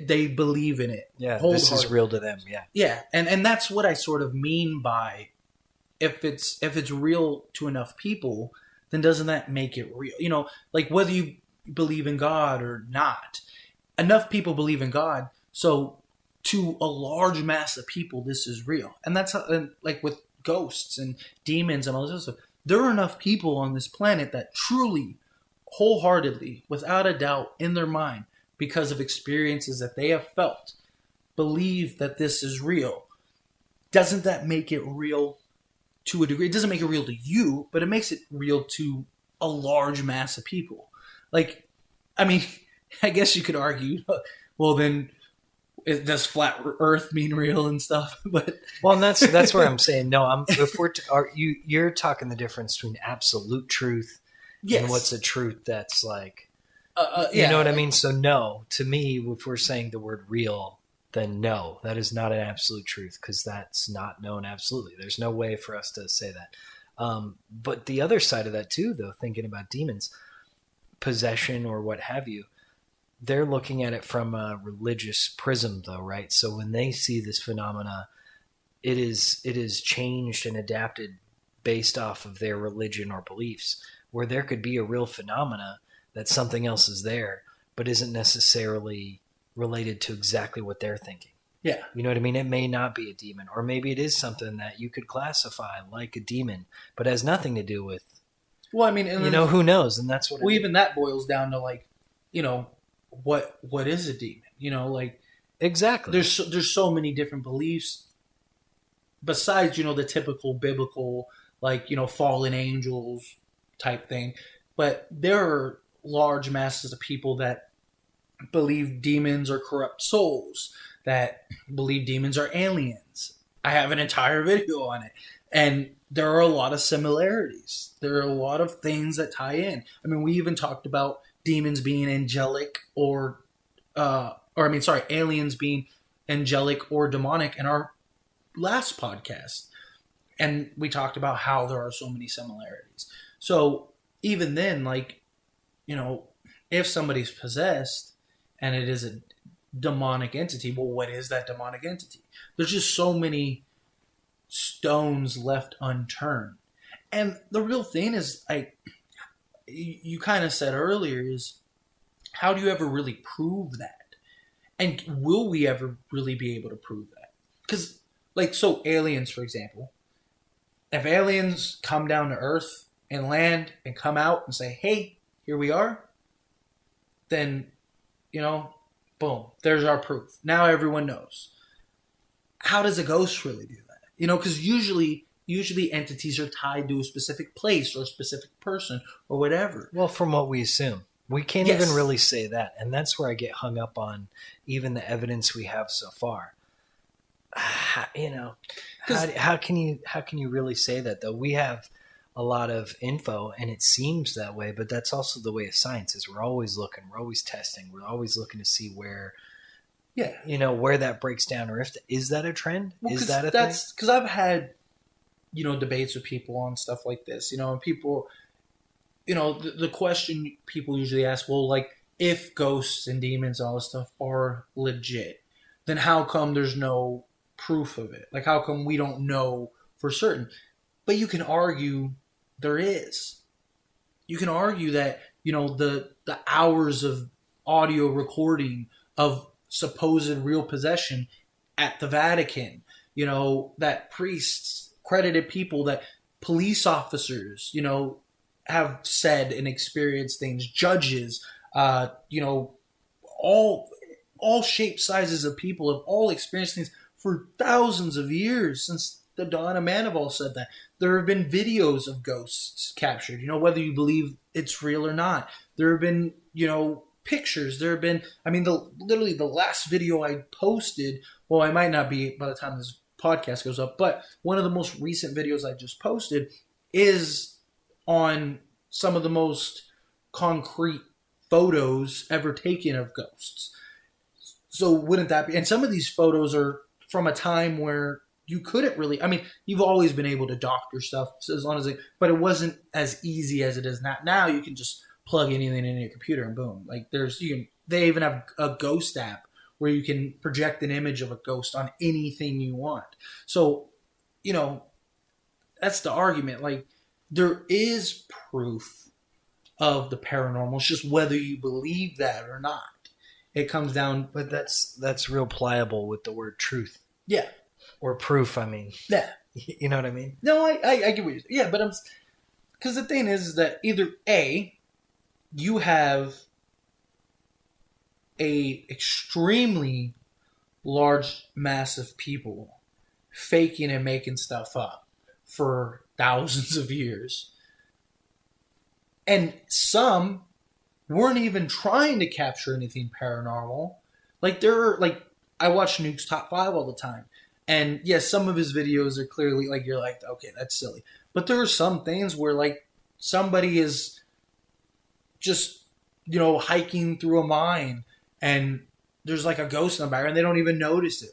they believe in it. Yeah, this is real to them. Yeah, yeah, and that's what I sort of mean by if it's real to enough people, then doesn't that make it real? You know, like whether you believe in God or not, enough people believe in God, so to a large mass of people, this is real. And that's how, like with ghosts and demons and all this stuff. There are enough people on this planet that truly, wholeheartedly, without a doubt in their mind, because of experiences that they have felt, believe that this is real. Doesn't that make it real to a degree? It doesn't make it real to you, but it makes it real to a large mass of people. Like, I mean, I guess you could argue, well, then does flat Earth mean real and stuff? But well, and that's where I'm saying no. You're talking the difference between absolute truth and what's a truth that's like, you know what I mean? So no, to me, if we're saying the word real, then no, that is not an absolute truth, because that's not known absolutely. There's no way for us to say that. But the other side of that too, though, thinking about demons, possession or what have you, they're looking at it from a religious prism, though, right? So when they see this phenomena, it is changed and adapted based off of their religion or beliefs, where there could be a real phenomena that something else is there, but isn't necessarily related to exactly what they're thinking. Yeah. You know what I mean? It may not be a demon, or maybe it is something that you could classify like a demon, but has nothing to do with, well, I mean, and you know, who knows? And that's what even that boils down to, like, you know, what is a demon? You know, like, exactly. There's so many different beliefs besides, you know, the typical biblical, like, you know, fallen angels type thing. But there are large masses of people that believe demons are corrupt souls, that believe demons are aliens. I have an entire video on it. And there are a lot of similarities. There are a lot of things that tie in. I mean, we even talked about demons being angelic aliens being angelic or demonic in our last podcast. And we talked about how there are so many similarities. So even then, like, you know, if somebody's possessed and it is a demonic entity, well, what is that demonic entity? There's just so many stones left unturned. And the real thing is, like, you kind of said earlier, is how do you ever really prove that? And will we ever really be able to prove that? Because, like, so aliens, for example, if aliens come down to Earth and land and come out and say, hey, here we are, then, you know, boom, there's our proof. Now everyone knows. How does a ghost really do that? You know, because usually entities are tied to a specific place or a specific person or whatever. Well, from what we assume. We can't even really say that. And that's where I get hung up on even the evidence we have so far. You know, how can you really say that, though? We have a lot of info and it seems that way, but that's also the way of science is. We're always looking, we're always testing, we're always looking to see where, you know, where that breaks down, or is that a trend? Well, is that a thing? Because I've had, you know, debates with people on stuff like this, you know, and people, you know, the question people usually ask, well, like, if ghosts and demons and all this stuff are legit, then how come there's no proof of it? Like, how come we don't know for certain? But you can argue there is. You can argue that, you know, the the hours of audio recording of supposed real possession at the Vatican, that priests, credited people, that police officers, have said and experienced things, judges, all shapes, sizes of people have all experienced things for thousands of years since the dawn of man have all said that. There have been videos of ghosts captured, whether you believe it's real or not. There have been, pictures. There have been, literally the last video I posted, well, I might not be by the time this podcast goes up, but one of the most recent videos I just posted is on some of the most concrete photos ever taken of ghosts. So wouldn't that be, and some of these photos are from a time where you couldn't really, you've always been able to doctor stuff as long as but it wasn't as easy as it is now. Now you can just plug anything in your computer and boom. Like they even have a ghost app where you can project an image of a ghost on anything you want. So, that's the argument. Like, there is proof of the paranormal. It's just whether you believe that or not. It comes down. But that's real pliable with the word truth. Yeah. Or proof, Yeah. You know what I mean? No, I get what you're saying. Yeah, but because the thing is that either A, you have a extremely large mass of people faking and making stuff up for thousands of years. And some weren't even trying to capture anything paranormal. I watch Nuke's Top 5 all the time. And yes, some of his videos are clearly you're like, okay, that's silly. But there are some things where somebody is just, hiking through a mine and there's a ghost in the background and they don't even notice it.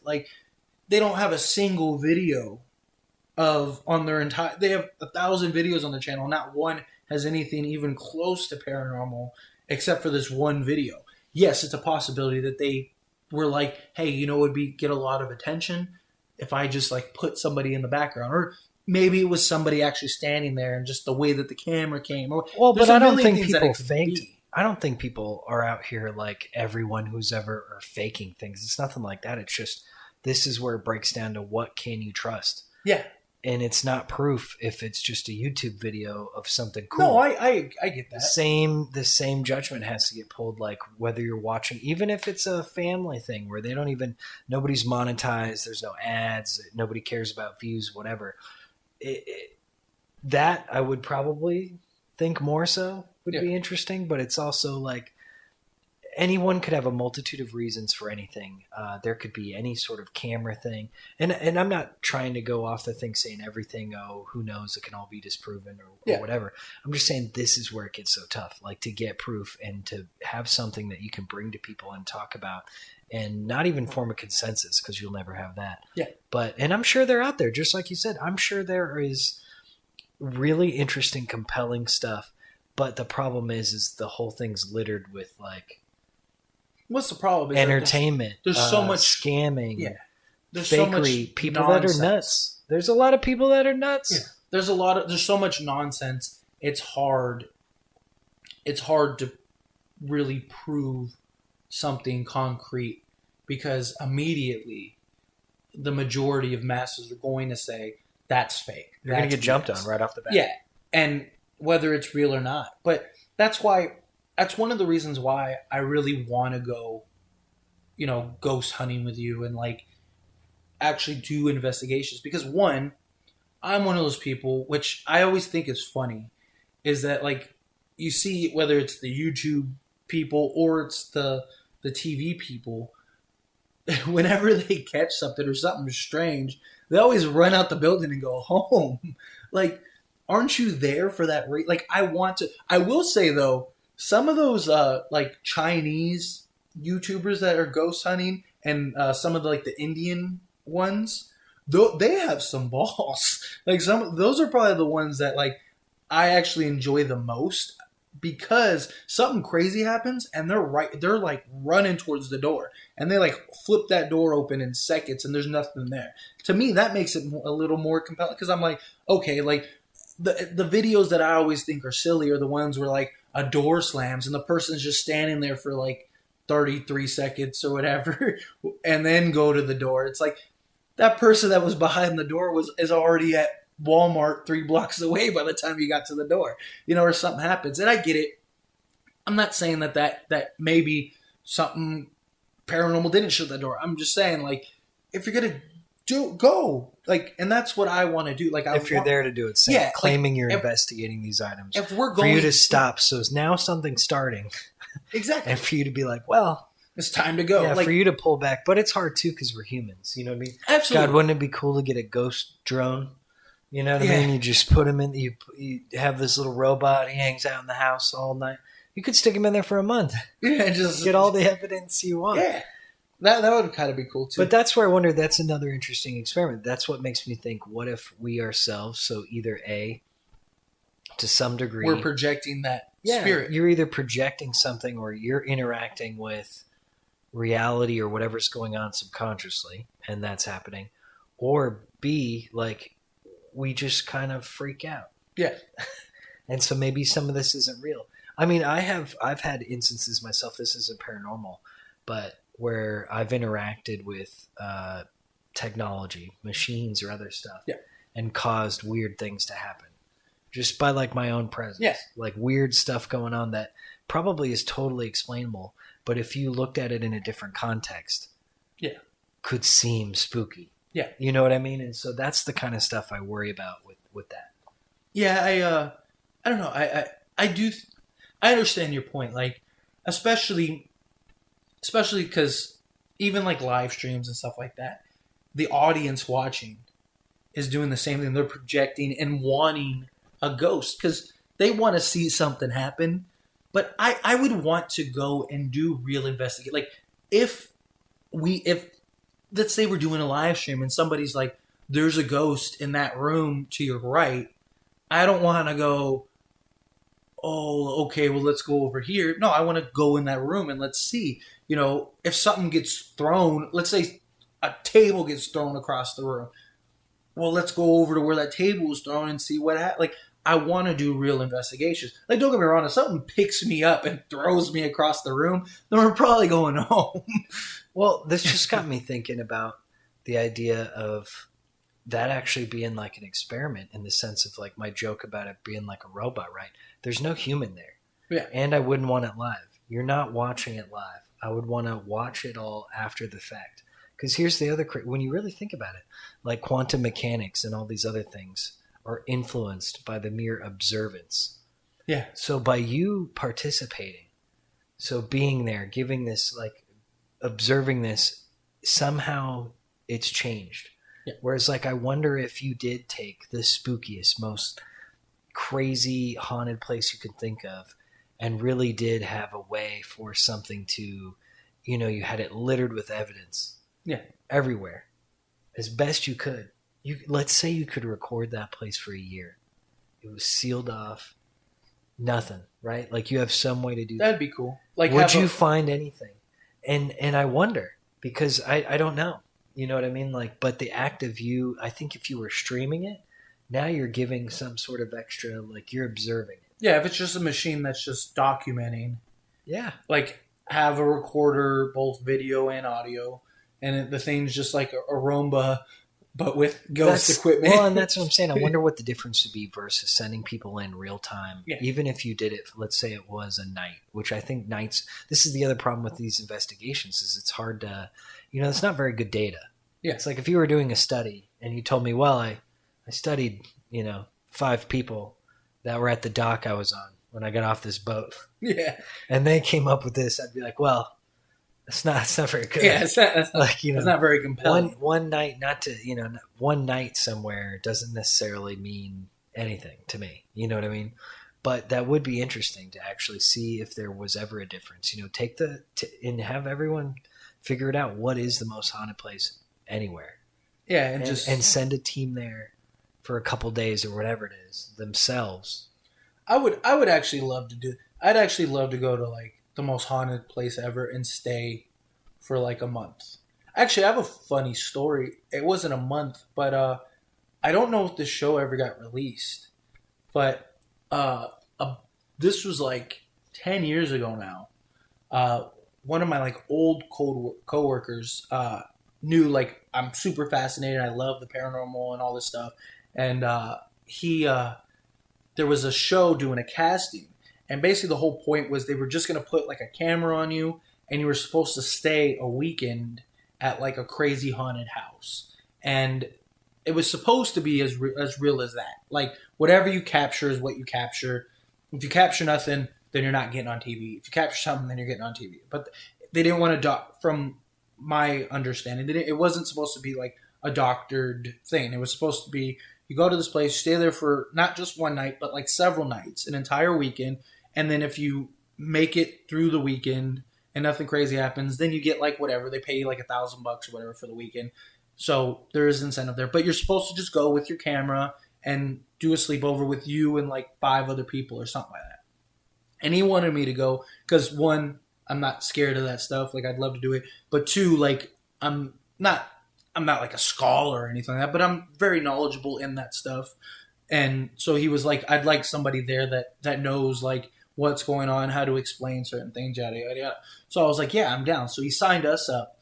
They don't have a single video on their entire, they have 1,000 videos on their channel. Not one has anything even close to paranormal except for this one video. Yes, it's a possibility that they were like, hey, it would get a lot of attention if I just put somebody in the background, or maybe it was somebody actually standing there and just the way that the camera came. Well, but I don't think people faked. I don't think people are out here like everyone who's ever are faking things. It's nothing like that. It's just, this is where it breaks down to what can you trust. Yeah. And it's not proof if it's just a YouTube video of something cool. No, I get that. The same judgment has to get pulled, whether you're watching, even if it's a family thing where nobody's monetized, there's no ads, nobody cares about views, whatever. That I would probably think more so would be interesting, but it's also anyone could have a multitude of reasons for anything. There could be any sort of camera thing. And I'm not trying to go off the thing saying everything, who knows, it can all be disproven or whatever. I'm just saying this is where it gets so tough, to get proof and to have something that you can bring to people and talk about and not even form a consensus, because you'll never have that. Yeah. And I'm sure they're out there, just like you said. I'm sure there is really interesting, compelling stuff. But the problem is the whole thing's littered with what's the problem? Entertainment. There's so much scamming. Yeah. There's fakery. so much people nonsense. That are nuts. There's a lot of people that are nuts. Yeah. There's so much nonsense. It's hard to really prove something concrete, because immediately the majority of masses are going to say that's fake. You're going to get jumped on right off the bat. Yeah. And whether it's real or not. But that's one of the reasons why I really want to go, ghost hunting with you and actually do investigations. Because one, I'm one of those people, which I always think is funny, is that you see, whether it's the YouTube people or it's the TV people, whenever they catch something or something strange, they always run out the building and go home. Aren't you there for that? I will say though, some of those Chinese YouTubers that are ghost hunting and some of the Indian ones, they have some balls. Those are probably the ones that I actually enjoy the most, because something crazy happens and they're running towards the door and they flip that door open in seconds and there's nothing there. To me, that makes it a little more compelling, because I'm okay, the videos that I always think are silly are the ones where a door slams and the person's just standing there for like 33 seconds or whatever, and then go to the door. It's like that person that was behind the door is already at Walmart 3 blocks away by the time you got to the door, or something happens. And I get it. I'm not saying that maybe something paranormal didn't shut the door. I'm just saying, like, if you're gonna go, like, and that's what I want to do. Like, if you're there to do it, claiming you're investigating these items. If we're going for you to stop, so now something's starting. Exactly. And for you to be like, well, it's time to go. Yeah, like, for you to pull back, but it's hard too because we're humans. You know what I mean? Absolutely. God, wouldn't it be cool to get a ghost drone? You know what I mean? You just put him in. You have this little robot. He hangs out in the house all night. You could stick him in there for a month. Yeah, just get all the evidence you want. Yeah, that would kind of be cool too. But that's where I wonder. That's another interesting experiment. That's what makes me think. What if we ourselves? So either A, to some degree, we're projecting that spirit. You're either projecting something, or you're interacting with reality or whatever's going on subconsciously, and that's happening. Or B, like, we just kind of freak out. Yeah. And so maybe some of this isn't real. I mean, I've had instances myself, this isn't paranormal, but where I've interacted with technology, machines or other stuff, and caused weird things to happen just by like my own presence. Yeah. Like weird stuff going on that probably is totally explainable, but if you looked at it in a different context, could seem spooky. Yeah. You know what I mean? And so that's the kind of stuff I worry about with that. Yeah, I don't know. I understand your point. Like, especially because even like live streams and stuff like that, the audience watching is doing the same thing. They're projecting and wanting a ghost because they want to see something happen. But I would want to go and do real investigate. Like, if let's say we're doing a live stream and somebody's like, there's a ghost in that room to your right, I don't want to go, oh, okay, well, let's go over here. No, I want to go in that room and let's see. If something gets thrown, let's say a table gets thrown across the room. Well, let's go over to where that table was thrown and see what happened. Like, I want to do real investigations. Like, don't get me wrong, if something picks me up and throws me across the room, then we're probably going home. Well, this just got me thinking about the idea of that actually being like an experiment in the sense of like my joke about it being like a robot, right? There's no human there. Yeah. And I wouldn't want it live. You're not watching it live. I would want to watch it all after the fact. Because here's the other, when you really think about it, like quantum mechanics and all these other things are influenced by the mere observance. Yeah. So by you participating, so being there, giving this, like observing this, somehow it's changed. Yeah. Whereas like, I wonder if you did take the spookiest, most crazy haunted place you could think of and really did have a way for something to, you had it littered with evidence. Yeah. Everywhere. As best you could. Let's say you could record that place for a year. It was sealed off. Nothing, right? Like you have some way to do that. That'd be cool. Like, would you find anything? And I wonder, because I don't know. You know what I mean? Like, but the act of you, I think if you were streaming it, now you're giving some sort of extra, like you're observing it. Yeah, if it's just a machine that's just documenting. Yeah. Like, have a recorder, both video and audio, and the thing's just like a Roomba, but with ghost equipment. Well, and that's what I'm saying. I wonder what the difference would be versus sending people in real time. Yeah. Even if you did it, let's say it was a night, which I think nights, this is the other problem with these investigations is it's hard to, it's not very good data. Yeah. It's like if you were doing a study and you told me, well, I studied, 5 people that were at the dock I was on when I got off this boat. Yeah. And they came up with this. I'd be like, well, it's not very good. Yeah, it's not very compelling. One night, one night somewhere doesn't necessarily mean anything to me. You know what I mean? But that would be interesting to actually see if there was ever a difference. And have everyone figure it out. What is the most haunted place anywhere? Yeah, and send a team there for a couple days or whatever it is themselves. I would actually love to do. I'd actually love to go to like the most haunted place ever and stay for like a month. Actually, I have a funny story. It wasn't a month, but I don't know if the show ever got released. But this was like 10 years ago now. One of my like old coworkers knew like I'm super fascinated. I love the paranormal and all this stuff. And he there was a show doing a casting, and basically the whole point was they were just going to put like a camera on you, and you were supposed to stay a weekend at like a crazy haunted house. And it was supposed to be as real as that. Like whatever you capture is what you capture. If you capture nothing, then you're not getting on TV. If you capture something, then you're getting on TV. But they didn't want to from my understanding, it wasn't supposed to be like a doctored thing. It was supposed to be, you go to this place, stay there for not just one night, but like several nights, an entire weekend. And then if you make it through the weekend and nothing crazy happens, then you get like whatever. They pay you like $1,000 or whatever for the weekend. So there is incentive there. But you're supposed to just go with your camera and do a sleepover with you and like 5 other people or something like that. And he wanted me to go because, one, I'm not scared of that stuff. Like, I'd love to do it. But 2, like, I'm not like a scholar or anything like that, but I'm very knowledgeable in that stuff. And so he was like, I'd like somebody there that knows like what's going on, how to explain certain things, yada, yada, yada. So I was like, yeah, I'm down. So he signed us up,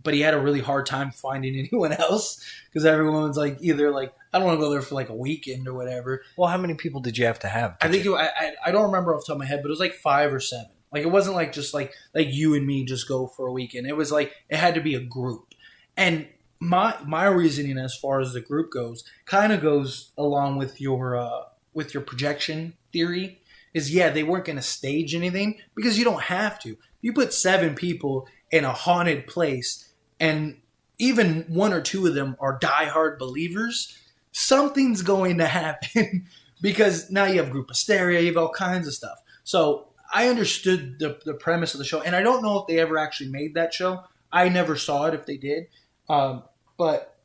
but he had a really hard time finding anyone else because everyone's like either like, I don't want to go there for like a weekend or whatever. Well, how many people did you have to have? I think I don't remember off the top of my head, but it was like 5 or 7. Like it wasn't like just like you and me just go for a weekend. It was like it had to be a group. And my reasoning as far as the group goes kind of goes along with your projection theory. Is they weren't going to stage anything because you don't have to. You put 7 people in a haunted place, and even 1 or 2 of them are diehard believers, something's going to happen because now you have group hysteria, you have all kinds of stuff. So I understood the premise of the show, and I don't know if they ever actually made that show. I never saw it if they did, but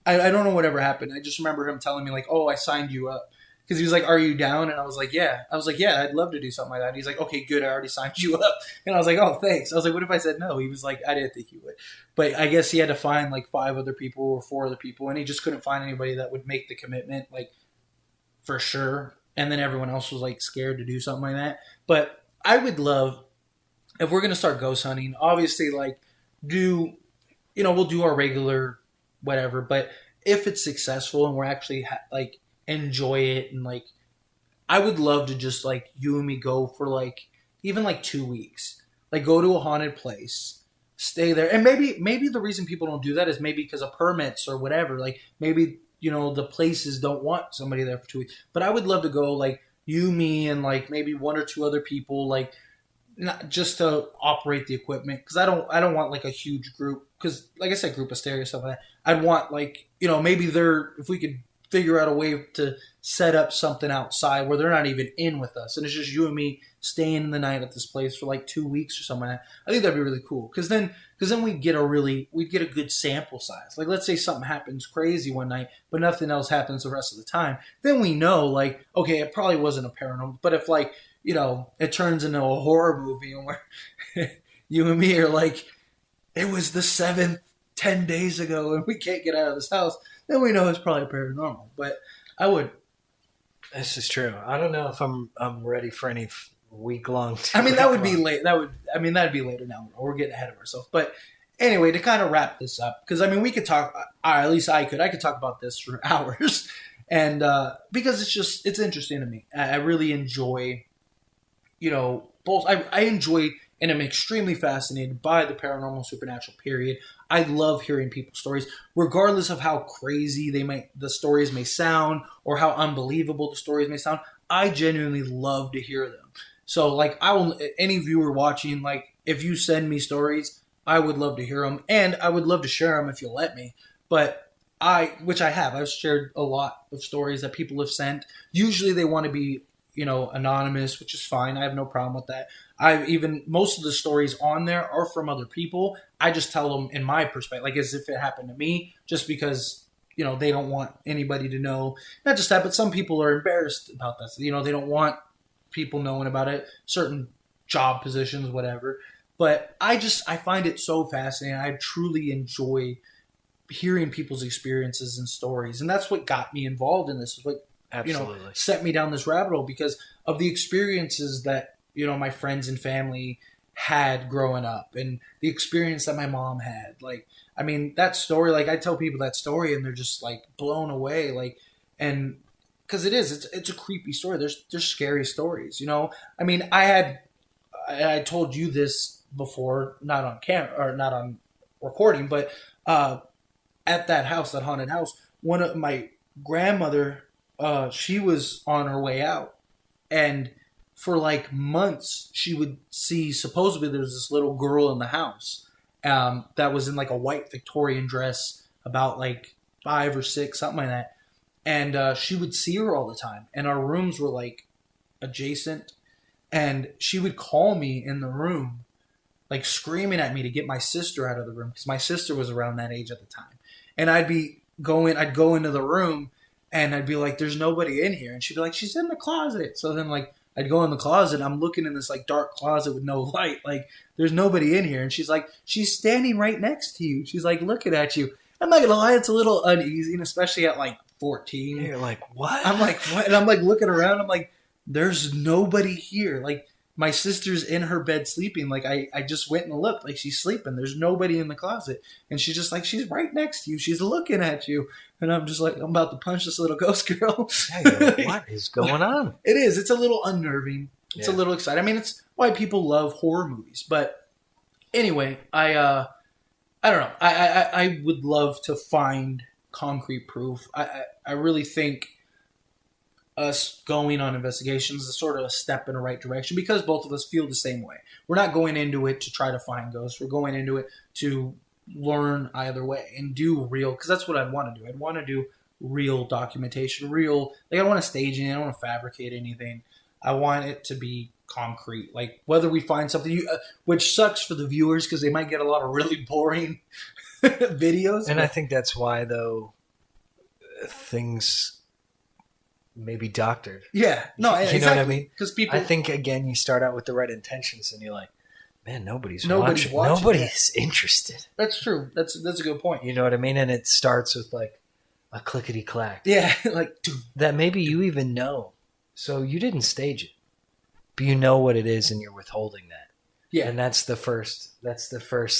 I don't know whatever happened. I just remember him telling me like, "Oh, I signed you up." Because he was like, "Are you down?" And I was like, "Yeah." I was like, "Yeah, I'd love to do something like that." And he's like, "Okay, good. I already signed you up." And I was like, "Oh, thanks." I was like, "What if I said no?" He was like, "I didn't think you would." But I guess he had to find like 5 other people or 4 other people, and he just couldn't find anybody that would make the commitment, like for sure. And then everyone else was like scared to do something like that. But I would love, if we're gonna start ghost hunting, obviously like we'll do our regular whatever. But if it's successful and we're actually like enjoy it, and like I would love to just like you and me go for like even like 2 weeks, like go to a haunted place, stay there. And maybe the reason people don't do that is maybe because of permits or whatever. Like maybe the places don't want somebody there for 2 weeks. But I would love to go like you, me, and like maybe 1 or 2 other people, like not just to operate the equipment, because I don't want like a huge group, because like I said, group hysteria, stuff like that. I'd want like maybe if we could figure out a way to set up something outside where they're not even in with us, and it's just you and me staying the night at this place for like 2 weeks or something like that. I think that'd be really cool, because then we'd get a good sample size. Like let's say something happens crazy one night, but nothing else happens the rest of the time. Then we know like, okay, it probably wasn't a paranormal. But if like it turns into a horror movie and where you and me are like, it was the 7th 10 days ago and we can't get out of this house, then we know it's probably paranormal. But I would. This is true. I don't know if I'm ready for any week-long. I mean, that would be late. That'd be later now. We're getting ahead of ourselves. But anyway, to kind of wrap this up, because I mean, we could talk. At least I could talk about this for hours, and because it's interesting to me. I really enjoy, both. I enjoy and I'm extremely fascinated by the paranormal, supernatural period. I love hearing people's stories, regardless of how crazy the stories may sound or how unbelievable the stories may sound. I genuinely love to hear them. So, like, any viewer watching, like, if you send me stories, I would love to hear them, and I would love to share them if you'll let me. But which I have. I've shared a lot of stories that people have sent. Usually they want to be, anonymous, which is fine. I have no problem with that. Most of the stories on there are from other people. I just tell them in my perspective, like as if it happened to me, just because, they don't want anybody to know. Not just that, but some people are embarrassed about that. They don't want people knowing about it, certain job positions, whatever. But I find it so fascinating. I truly enjoy hearing people's experiences and stories. And that's what got me involved in this. It's what Absolutely. Set me down this rabbit hole, because of the experiences that, you know, my friends and family had growing up, and the experience that my mom had. Like, I mean, that story, like, I tell people that story and they're just like blown away. Like, and because it's a creepy story. There's scary stories, you know. I mean, I told you this before, not on camera or not on recording, but at that house, that haunted house, one of my grandmother, she was on her way out, and for like months she would see, supposedly there was this little girl in the house that was in like a white Victorian dress, about like 5 or 6, something like that, and she would see her all the time, and our rooms were like adjacent, and she would call me in the room, like screaming at me to get my sister out of the room, because my sister was around that age at the time. And I'd go into the room and I'd be like, there's nobody in here. And she'd be like, she's in the closet. So then like I'd go in the closet, I'm looking in this like dark closet with no light. Like, there's nobody in here. And she's like, she's standing right next to you. She's like looking at you. I'm not gonna lie, it's a little uneasy, and especially at like 14. And you're like, what? I'm like, what? And I'm like looking around, I'm like, there's nobody here. Like, my sister's in her bed sleeping. Like, I just went and looked. Like, she's sleeping. There's nobody in the closet. And she's just like, she's right next to you. She's looking at you. And I'm just like, I'm about to punch this little ghost girl. Yeah, you're like, what is going on? It is. It's a little unnerving. It's a little exciting. I mean, it's why people love horror movies. But anyway, I don't know. I would love to find concrete proof. I really think us going on investigations is sort of a step in the right direction, because both of us feel the same way. We're not going into it to try to find ghosts. We're going into it to learn either way and do real, because that's what I'd want to do. I'd want to do real documentation, real, like, I don't want to stage anything. I don't want to fabricate anything. I want it to be concrete. Like, whether we find something, which sucks for the viewers because they might get a lot of really boring videos. And I think that's why, though, things may be doctored. Yeah. No, you exactly. know what I mean? Because people, I think, again, you start out with the right intentions and you're like, man, nobody's watching. Nobody's interested. That's true. That's a good point. You know what I mean? And it starts with like a clickety clack. Yeah. Like, that maybe you even know. So you didn't stage it, but you know what it is and you're withholding that. Yeah. And that's the first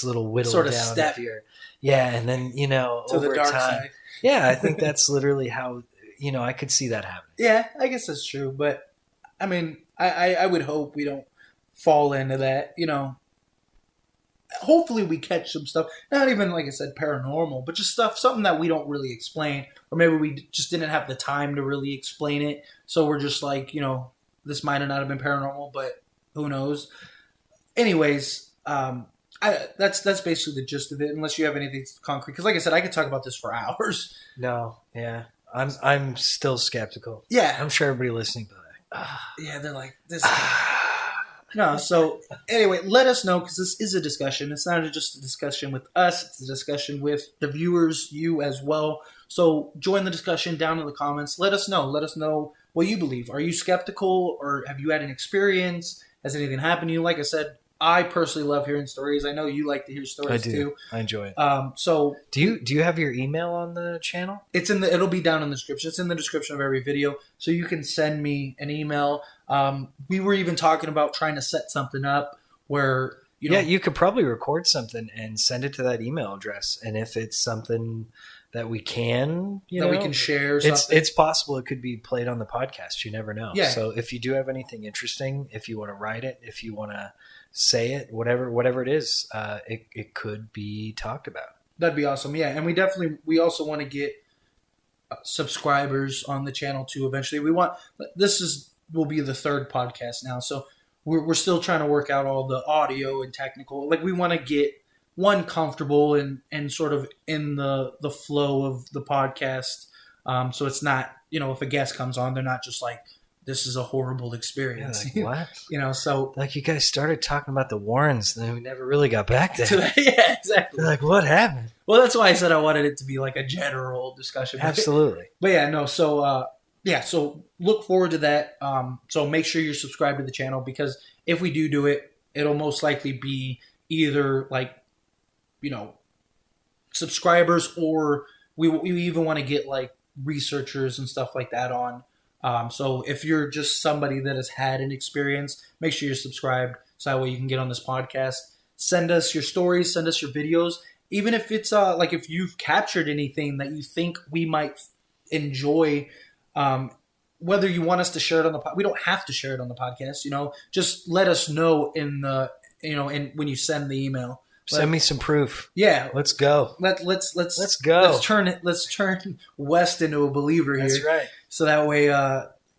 little whittle sort of down step of your, yeah. And then, you know, to over the dark time, side. Yeah, I think that's literally how, you know, I could see that happening. Yeah, I guess that's true. But I mean, I would hope we don't fall into that, you know. Hopefully we catch some stuff, not even, like I said, paranormal, but just something that we don't really explain, or maybe we just didn't have the time to really explain it. So we're just like, you know, this might have not have been paranormal, but who knows? Anyways, that's basically the gist of it. Unless you have anything concrete, because like I said, I could talk about this for hours. No, yeah, I'm still skeptical. Yeah, I'm sure everybody listening to that. Yeah, they're like this. No, so anyway, let us know, because this is a discussion. It's not just a discussion with us. It's a discussion with the viewers, you as well. So join the discussion down in the comments. Let us know. Let us know what you believe. Are you skeptical, or have you had an experience? Has anything happened to you? Like I said, I personally love hearing stories. I know you like to hear stories too. I enjoy it. So do you have your email on the channel? It'll be down in the description. It's in the description of every video, so you can send me an email. We were even talking about trying to set something up where, you know, you could probably record something and send it to that email address, and if it's something that we can, we can share, it's possible it could be played on the podcast. You never know. Yeah. So if you do have anything interesting, if you want to write it, if you want to say it, whatever it is, it could be talked about. That'd be awesome. Yeah, and we also want to get subscribers on the channel too. Eventually, will be the third podcast now, so we're still trying to work out all the audio and technical. Like, we want to get one comfortable and sort of in the flow of the podcast, so it's not, you know, if a guest comes on, they're not just like, this is a horrible experience. Yeah, like, what? You know, so like, you guys started talking about the Warrens, and then we never really got back to it. Yeah, exactly. They're like, what happened? Well, that's why I said I wanted it to be like a general discussion. Absolutely. But yeah, no. So so look forward to that. So make sure you're subscribed to the channel, because if we do it, it'll most likely be either like, you know, subscribers, or we even want to get like researchers and stuff like that on So if you're just somebody that has had an experience, make sure you're subscribed so that way you can get on this podcast. Send us your stories, send us your videos. Even if it's like if you've captured anything that you think we might enjoy, whether you want us to share it on the we don't have to share it on the podcast, just let us know in the when you send the email. Send me some proof. Yeah, let's go. Let's go. Let's turn West into a believer here. That's right. So that way,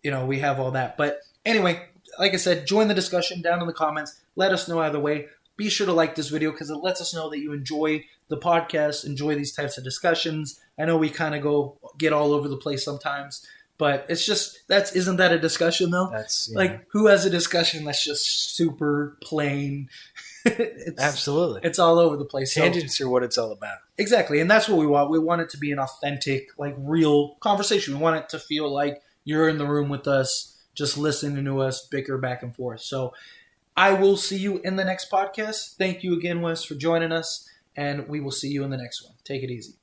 we have all that. But anyway, like I said, join the discussion down in the comments. Let us know either way. Be sure to like this video because it lets us know that you enjoy the podcast, enjoy these types of discussions. I know we kind of get all over the place sometimes, but it's just isn't that a discussion though? That's who has a discussion that's just super plain? Absolutely. It's all over the place. Tangents are what it's all about. Exactly. And that's what we want. We want it to be an authentic, real conversation. We want it to feel like you're in the room with us, just listening to us bicker back and forth. So I will see you in the next podcast. Thank you again, Wes, for joining us. And we will see you in the next one. Take it easy.